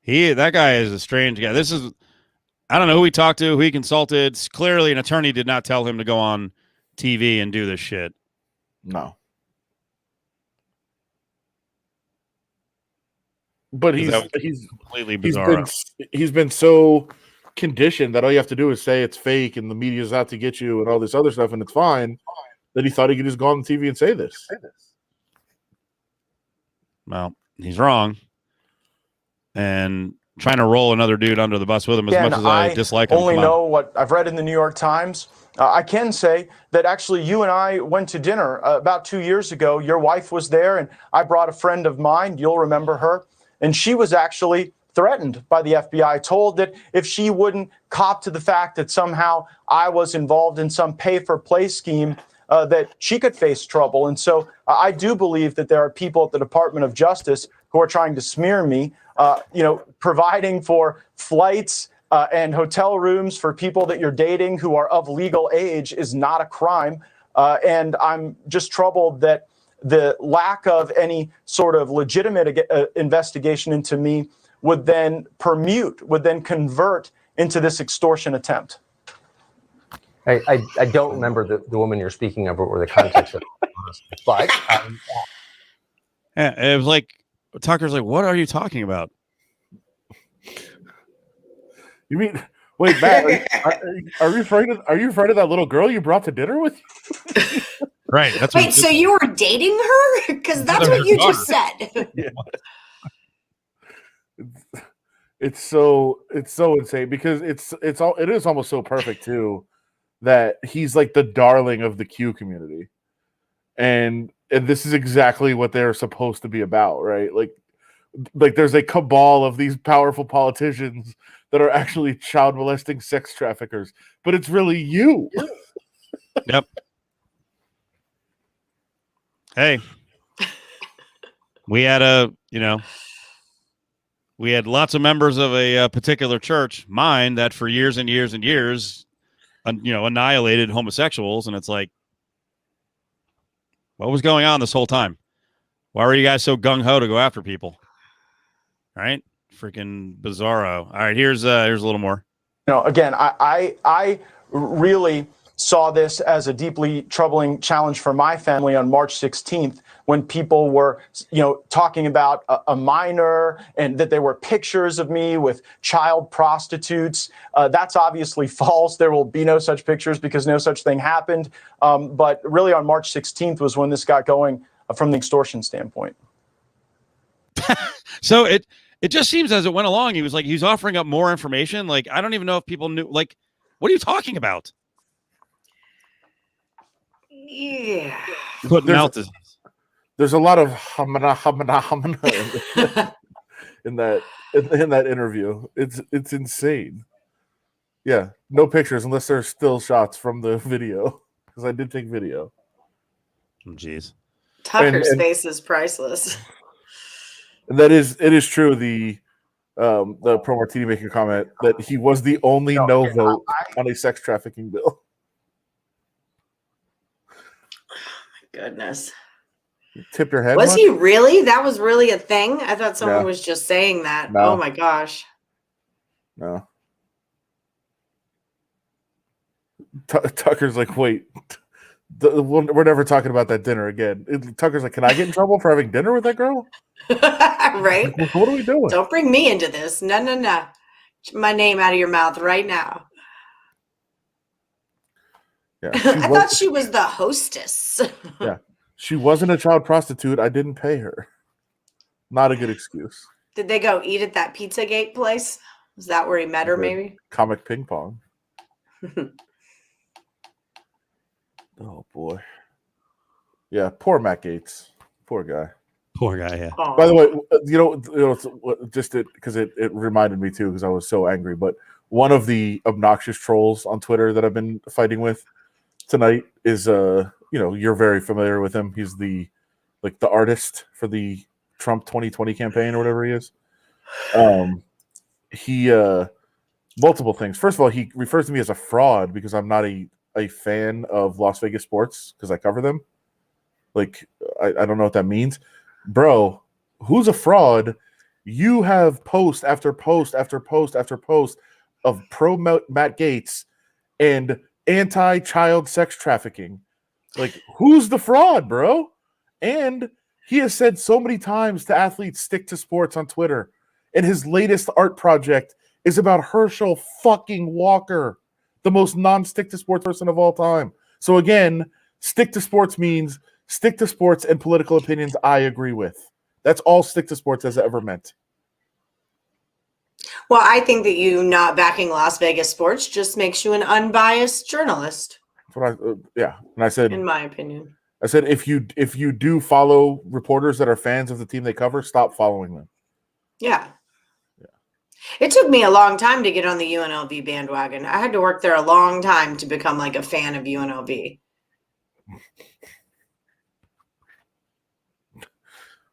That guy is a strange guy. I don't know who he talked to, who he consulted. Clearly an attorney did not tell him to go on TV and do this shit. No. But he's completely bizarre. He's been so conditioned that all you have to do is say it's fake and the media's out to get you and all this other stuff and it's fine, that he thought he could just go on TV and say this. Well, he's wrong. And trying to roll another dude under the bus with him as much as I dislike him. I only know what I've read in the New York Times. I can say that actually you and I went to dinner about 2 years ago. Your wife was there and I brought a friend of mine. You'll remember her. And she was actually threatened by the FBI, told that if she wouldn't cop to the fact that somehow I was involved in some pay-for-play scheme, that she could face trouble. And so I do believe that there are people at the Department of Justice who are trying to smear me, providing for flights and hotel rooms for people that you're dating who are of legal age is not a crime. And I'm just troubled that the lack of any sort of legitimate investigation into me would then convert into this extortion attempt. I don't remember the woman you're speaking of or the context of it, but yeah, it was like Tucker's like, what are you talking about? You mean, wait, Matt, are you afraid of that little girl you brought to dinner with you? Right. That's wait, so you were dating her? Because that's what you just said. Yeah. It's so insane because it is almost so perfect too that he's like the darling of the Q community, and this is exactly what they're supposed to be about, right? Like there's a cabal of these powerful politicians that are actually child molesting sex traffickers, but it's really you. Yep. Hey, we had lots of members of a particular church, mine, that for years and years and years, annihilated homosexuals. And it's like, what was going on this whole time? Why were you guys so gung-ho to go after people? All right. Freaking bizarro. All right. Here's a little more. Again, I really saw this as a deeply troubling challenge for my family on March 16th when people were, talking about a minor and that there were pictures of me with child prostitutes. That's obviously false. There will be no such pictures because no such thing happened. But really on March 16th was when this got going from the extortion standpoint. So it just seems as it went along, he was offering up more information. Like, I don't even know if people knew, like, what are you talking about? Yeah. There's a lot of hamana in that interview. It's insane. Yeah, no pictures unless there's still shots from the video because I did take video. Jeez. Tucker's face is priceless. And it is true. The the Pro Martini making a comment that he was the only no vote on a sex trafficking bill. Goodness. You tip your head. Was much? he really? That was really a thing? I thought someone No. was just saying that. No. Oh my gosh. No. Tucker's like, wait, we're never talking about that dinner again. Tucker's like, can I get in trouble for having dinner with that girl? Right? What are we doing? Don't bring me into this. No. Get my name out of your mouth right now. Yeah, I thought she was the hostess. Yeah. She wasn't a child prostitute. I didn't pay her. Not a good excuse. Did they go eat at that Pizzagate place? Is that where he met her, maybe? Comic ping pong. Oh, boy. Yeah, poor Matt Gates. Poor guy. Poor guy, yeah. Aww. By the way, just because it reminded me too, because I was so angry. But one of the obnoxious trolls on Twitter that I've been fighting with tonight is you're very familiar with him. He's the artist for the Trump 2020 campaign or whatever he is. He multiple things. First of all, he refers to me as a fraud because I'm not a fan of Las Vegas sports because I cover them. Like, I don't know what that means. Bro, who's a fraud? You have post after post after post after post of pro Matt Gaetz and anti-child sex trafficking. Like, who's the fraud, bro? And he has said so many times to athletes, stick to sports on Twitter. And his latest art project is about Herschel fucking Walker, the most non-stick to sports person of all time. So again, stick to sports means stick to sports and political opinions I agree with. That's all stick to sports has ever meant. Well, I think that you not backing Las Vegas sports just makes you an unbiased journalist. That's what and I said, in my opinion. I said if you do follow reporters that are fans of the team they cover, stop following them. Yeah. It took me a long time to get on the UNLV bandwagon. I had to work there a long time to become like a fan of UNLV.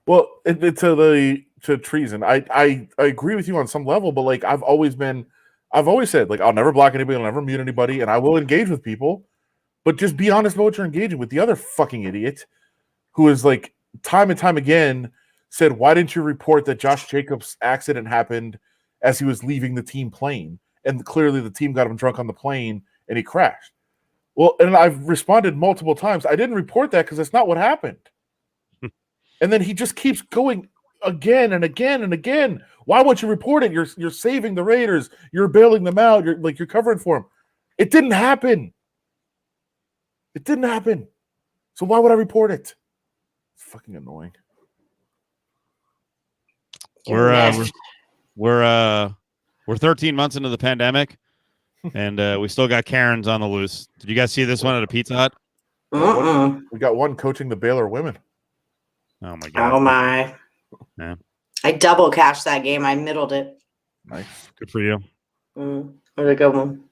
Well, to treason. I agree with you on some level, but like I've always said, like, I'll never block anybody, I'll never mute anybody, and I will engage with people, but just be honest about what you're engaging with. The other fucking idiot who is like time and time again said, why didn't you report that Josh Jacobs' accident happened as he was leaving the team plane? And clearly the team got him drunk on the plane and he crashed. Well, and I've responded multiple times. I didn't report that because that's not what happened. And then he just keeps going again and again and again. Why won't you report it? You're saving the Raiders. You're bailing them out. You're covering for them. It didn't happen. It didn't happen. So why would I report it? It's fucking annoying. We're 13 months into the pandemic, and we still got Karens on the loose. Did you guys see this one at a Pizza Hut? We got one coaching the Baylor women. Oh my god! Oh my! Yeah. I double cashed that game. I middled it. Nice, good for you. What a good one.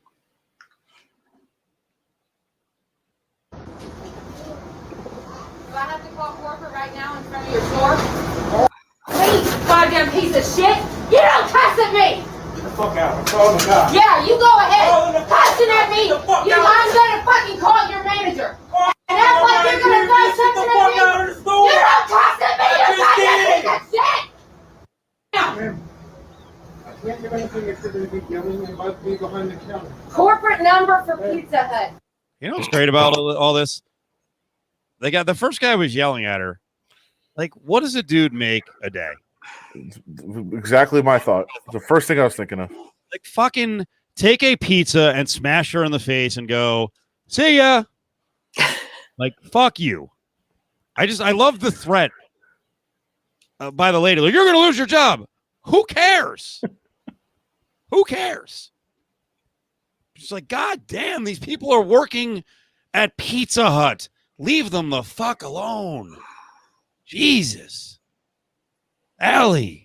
Do I have to call corporate right now in front of your store? Please, goddamn piece of shit! You don't cuss at me! Get the fuck out. I'm calling the cops. Yeah, you go ahead. Cussing at me! I'm gonna fucking call your manager. And act like you're gonna throw something at me! You don't cuss at me! You goddamn piece of shit! I can't do anything if you're going to be yelling about me behind the counter. Corporate number for Pizza Hut. You know what's great about all this? The first guy was yelling at her. Like, what does a dude make a day? Exactly my thought. The first thing I was thinking of. Like, fucking take a pizza and smash her in the face and go, see ya. Like, fuck you. I love the threat by the lady. Like, you're going to lose your job. Who cares? Who cares? She's like, God damn, these people are working at Pizza Hut. Leave them the fuck alone. Jesus. Allie.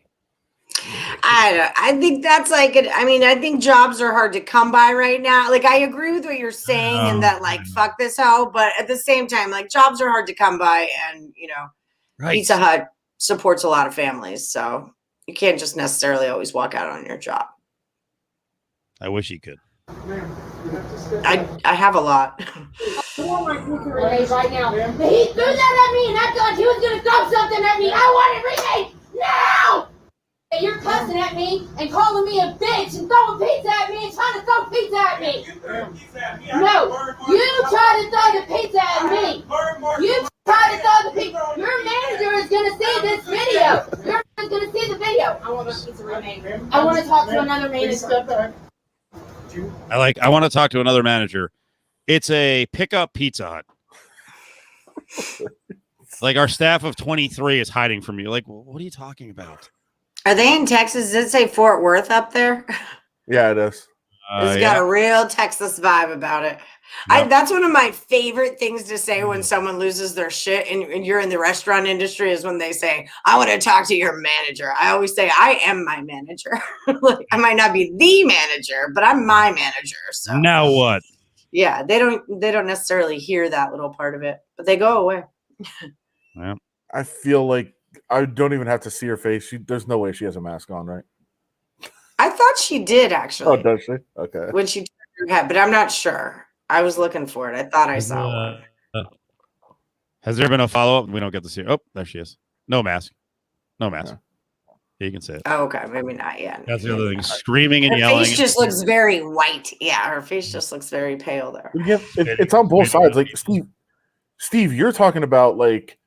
I think that's like I think jobs are hard to come by right now. Like, I agree with what you're saying and that, like, fuck this hoe, but at the same time, like, jobs are hard to come by, and Right. Pizza Hut supports a lot of families, so You can't just necessarily always walk out on your job. I wish he could. I have a lot. Okay, right now. But he threw that at me, and I thought he was gonna throw something at me. I want it remade now. And you're cussing at me and calling me a bitch and throwing pizza at me and trying to throw pizza at me. No, you tried to throw the pizza at me. You tried to throw the pizza. Your manager is gonna see this video. Your manager is gonna see the video. I want a pizza remade. I want to talk to another manager. I want to talk to another manager. It's a pickup Pizza Hut. Like our staff of 23 is hiding from you. Like, what are you talking about? Are they in Texas? Does it say Fort Worth up there? Yeah, it is. It's got a real Texas vibe about it. Yep. That's one of my favorite things to say when someone loses their shit and you're in the restaurant industry is when they say, I want to talk to your manager. I always say, I am my manager. Like, I might not be the manager, but I'm my manager. So Now what? yeah, they don't necessarily hear that little part of it, but they go away. Yeah. I feel like I don't even have to see her face. There's no way she has a mask on, right? I thought she did actually. Oh, does she? Okay. When she turned her head, but I'm not sure. I was looking for it. I thought I saw one. Has there been a follow-up? We don't get to see her. Oh, there she is. No mask. No mask. Yeah, you can say it. Oh, okay, maybe not yet. That's the other thing. Screaming and Her yelling. face just looks very white. Yeah, her face just looks very pale there. Yeah, it's on both sides. Like Steve, you're talking about like,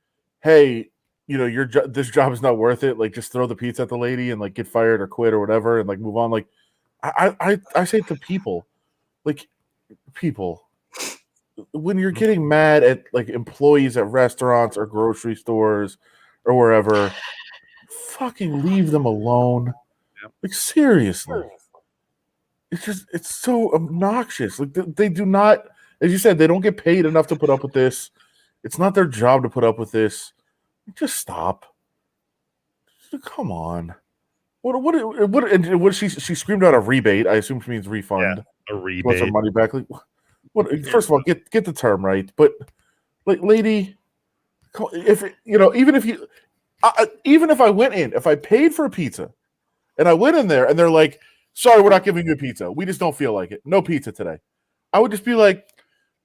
hey, you know, this job is not worth it. Like, just throw the pizza at the lady and like get fired or quit or whatever, and like move on. Like, I say to people, like, when you're getting mad at like employees at restaurants or grocery stores or wherever, fucking leave them alone. Like, seriously, it's so obnoxious. Like, they do not, as you said, they don't get paid enough to put up with this. It's not their job to put up with this. Just stop. Come on. What she screamed out a rebate. I assume she means refund. Yeah, a rebate. Wants her money back. Like, what? First of all, get the term right. But like, lady, if you know, even if I went in, if I paid for a pizza, and I went in there and they're like, "Sorry, we're not giving you a pizza. We just don't feel like it. No pizza today." I would just be like,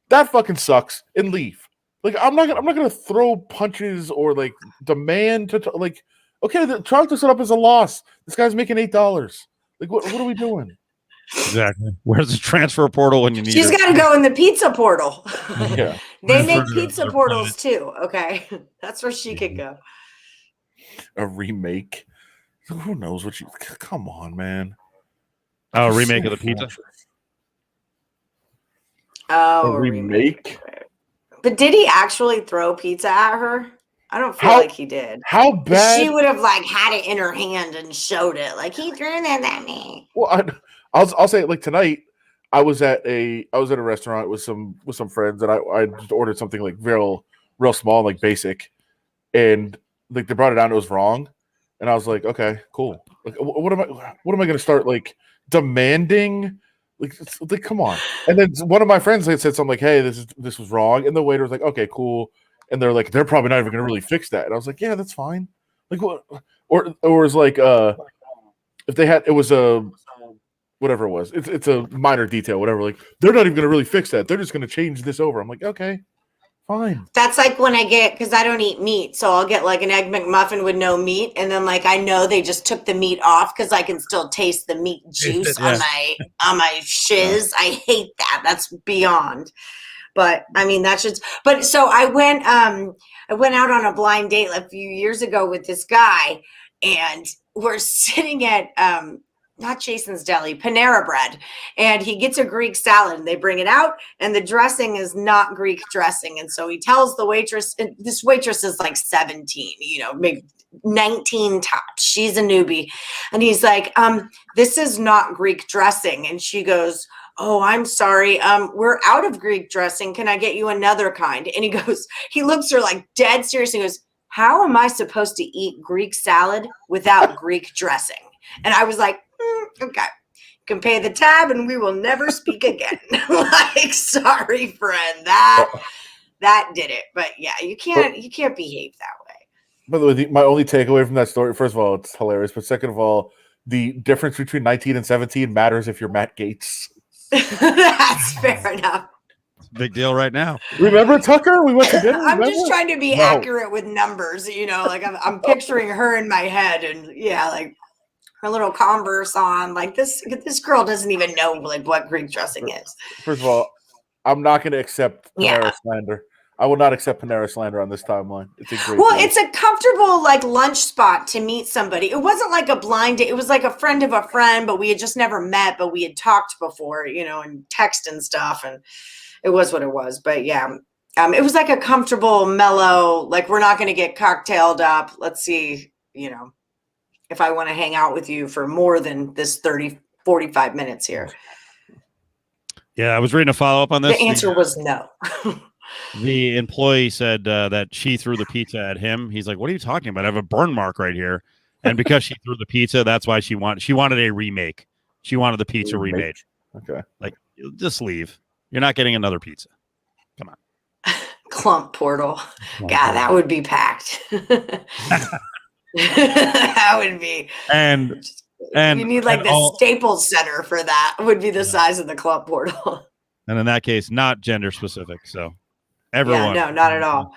"That fucking sucks," and leave. Like, I'm not gonna throw punches or like demand to like. Okay, chalk this up as a loss. This guy's making $8. Like, what are we doing? Exactly. Where's the transfer portal when you need She's it? got to go in the pizza portal. Yeah. They make pizza portals too. Okay, that's where she could go. A remake. Who knows what you? Come on, man. Oh, remake of the pizza. Oh, A remake. But did he actually throw pizza at her? I don't feel like he did. How bad? She would have like had it in her hand and showed it. Like, he threw that at me. Well, I'll say it like tonight. I was at a restaurant with some friends, and I just ordered something like real small, like basic, and like they brought it down. It was wrong, and I was like, okay, cool. Like, what am I going to start like demanding? Like, come on. And then one of my friends said something like, hey, this was wrong, and the waiter was like, okay, cool. And they're like, they're probably not even going to really fix that. And I was like, yeah, that's fine. Like, what? Or it was like, if they had, it was a, whatever it was. It's a minor detail, whatever. Like, they're not even going to really fix that. They're just going to change this over. I'm like, okay, fine. That's like when I get, because I don't eat meat, so I'll get like an Egg McMuffin with no meat, and then like I know they just took the meat off because I can still taste the meat juice on my shiz. I hate that. That's beyond. But I mean, that's just. But so I went out on a blind date a few years ago with this guy, and we're sitting at not Jason's Deli, Panera Bread, and he gets a Greek salad, and they bring it out, and the dressing is not Greek dressing, and so he tells the waitress. This waitress is like 17, maybe 19 tops. She's a newbie, and he's like, "This is not Greek dressing," and she goes, "Oh, I'm sorry. We're out of Greek dressing. Can I get you another kind?" And he looks her like dead serious and goes, "How am I supposed to eat Greek salad without Greek dressing?" And I was like, okay, you can pay the tab and we will never speak again. Like, sorry, friend, that did it. But yeah, you can't behave that way. By the way, my only takeaway from that story, first of all, it's hilarious. But second of all, the difference between 19 and 17 matters if you're Matt Gates. That's fair enough. Big deal right now. Remember Tucker? We went to dinner. I'm just remember? trying to be No. accurate with numbers, like I'm picturing her in my head, and yeah, like her little Converse on. Like this girl doesn't even know like what Greek dressing is. First of all, I'm not going to accept Panera Yeah. slander. I will not accept Panera slander on this timeline. It's a great. Well, deal. it's a comfortable like lunch spot to meet somebody. It wasn't like a blind date. It was like a friend of a friend, but we had just never met, but we had talked before, and text and stuff, and it was what it was. But yeah, it was like a comfortable, mellow, like we're not going to get cocktailed up. Let's see, if I want to hang out with you for more than this 30, 45 minutes here. Yeah, I was reading a follow up on this. The answer was no. The employee said that she threw the pizza at him. He's like, "What are you talking about? I have a burn mark right here." And because she threw the pizza, that's why she wanted a remake. She wanted the pizza remade. Okay. Like, just leave. You're not getting another pizza. Come on. Clump portal. God, that would be packed. That would be. And you need like the Staples Center for that. Would be the size of the clump portal. And in that case, not gender specific. So everyone. Yeah, no, not at all.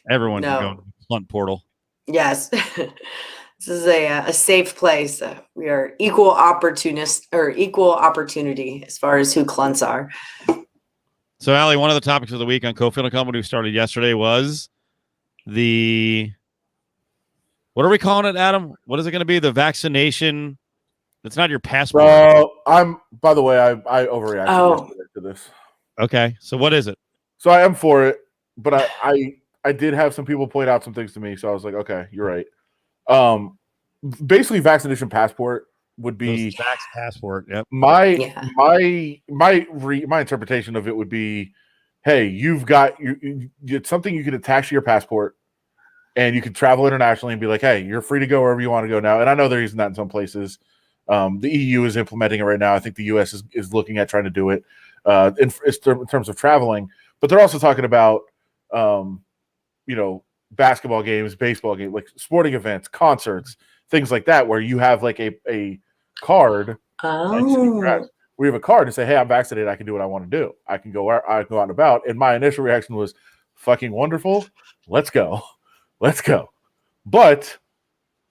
Everyone can go to the Clunt portal. Yes. This is a safe place. We are equal opportunist or equal opportunity as far as who clunts are. So, Allie, one of the topics of the week on Cofield & Company we started yesterday was what are we calling it, Adam? What is it going to be? The vaccination. It's not your passport. By the way, I overreacted to this. Okay. So what is it? So I am for it, but I did have some people point out some things to me. So I was like, okay, you're right. Basically vaccination passport would be Vax passport. Yep. My interpretation of it would be, hey, you've got it's something you can attach to your passport and you can travel internationally and be like, hey, you're free to go wherever you want to go now. And I know they're using that in some places. The EU is implementing it right now. I think the US is looking at trying to do it in terms of traveling, but they're also talking about, basketball games, baseball games, like sporting events, concerts, things like that, where you have like a card. Oh. We have a card and say, hey, I'm vaccinated. I can do what I want to do. I can go out and about. And my initial reaction was fucking wonderful. Let's go. But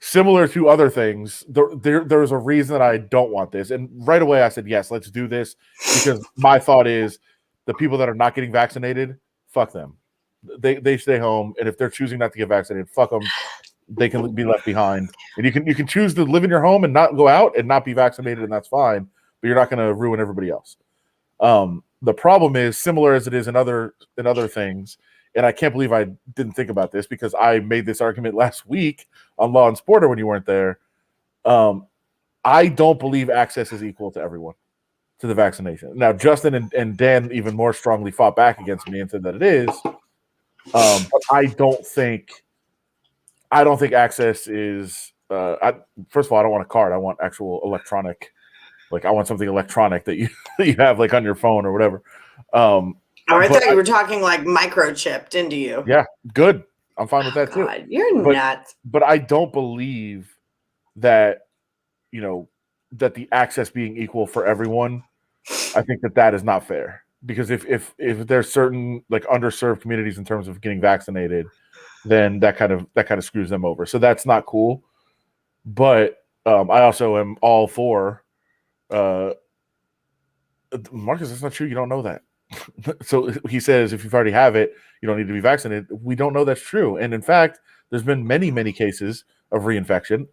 similar to other things, there's a reason that I don't want this. And right away I said, yes, let's do this, because my thought is the people that are not getting vaccinated, fuck them. They stay home, and if they're choosing not to get vaccinated, fuck them. They can be left behind, and you can choose to live in your home and not go out and not be vaccinated, and that's fine. But you're not going to ruin everybody else. The problem is similar as it is in other things, and I can't believe I didn't think about this, because I made this argument last week on Law and Sporter when you weren't there. I don't believe access is equal to everyone to the vaccination. Now, Justin and Dan even more strongly fought back against me and said that it is. But I don't think access is. First of all, I don't want a card. I want actual electronic. Like, I want something electronic that you have like on your phone or whatever. I thought you were talking like microchipped into you. Yeah, good. I'm fine with that too. God, you're nuts. But I don't believe that that the access being equal for everyone. I think that is not fair. Because if there's certain like underserved communities in terms of getting vaccinated, then that kind of screws them over. So that's not cool. But I also am all for Marcus. That's not true. You don't know that. So he says if you've already have it, you don't need to be vaccinated. We don't know that's true. And in fact, there's been many cases of reinfection.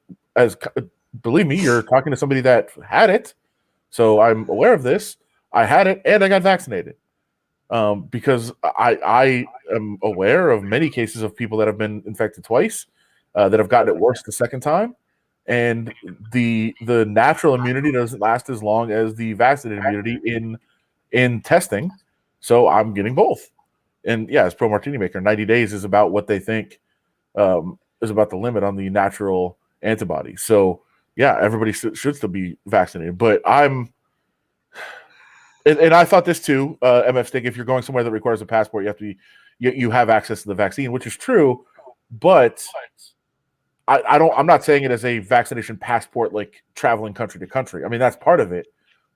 Believe me, you're talking to somebody that had it, so I'm aware of this. I had it and I got vaccinated because I am aware of many cases of people that have been infected twice, that have gotten it worse the second time, and the natural immunity doesn't last as long as the vaccinated immunity in testing. So I'm getting both. And yeah, as Pro Martini Maker, 90 days is about what they think is about the limit on the natural antibody. So yeah, everybody should still be vaccinated. But and I thought this too, MF Stick, if you're going somewhere that requires a passport, you have access to the vaccine, which is true. But I'm not saying it as a vaccination passport, like traveling country to country. I mean, that's part of it,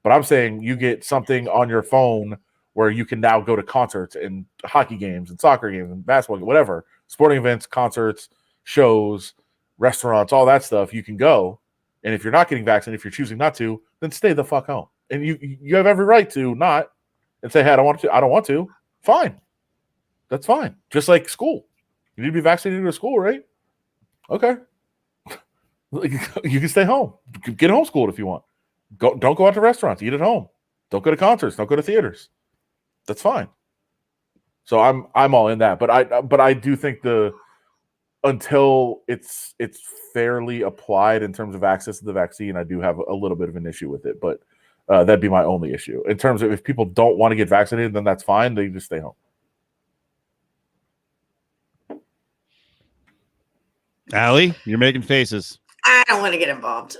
but I'm saying you get something on your phone where you can now go to concerts and hockey games and soccer games and basketball, whatever, sporting events, concerts, shows, restaurants, all that stuff. You can go, and if you're not getting vaccinated, if you're choosing not to, then stay the fuck home. And you have every right to not and say, hey, I don't want to. Fine, that's fine. Just like school, you need to be vaccinated to go to school, right? Okay. You can stay home. Get homeschooled if you want. Don't go out to restaurants. Eat at home. Don't go to concerts. Don't go to theaters. That's fine. So I'm all in that. But I do think until it's fairly applied in terms of access to the vaccine, I do have a little bit of an issue with it. But that'd be my only issue. In terms of if people don't want to get vaccinated, then that's fine. They just stay home. Allie, you're making faces. I don't want to get involved.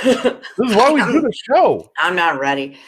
This is why we do the show. I'm not ready.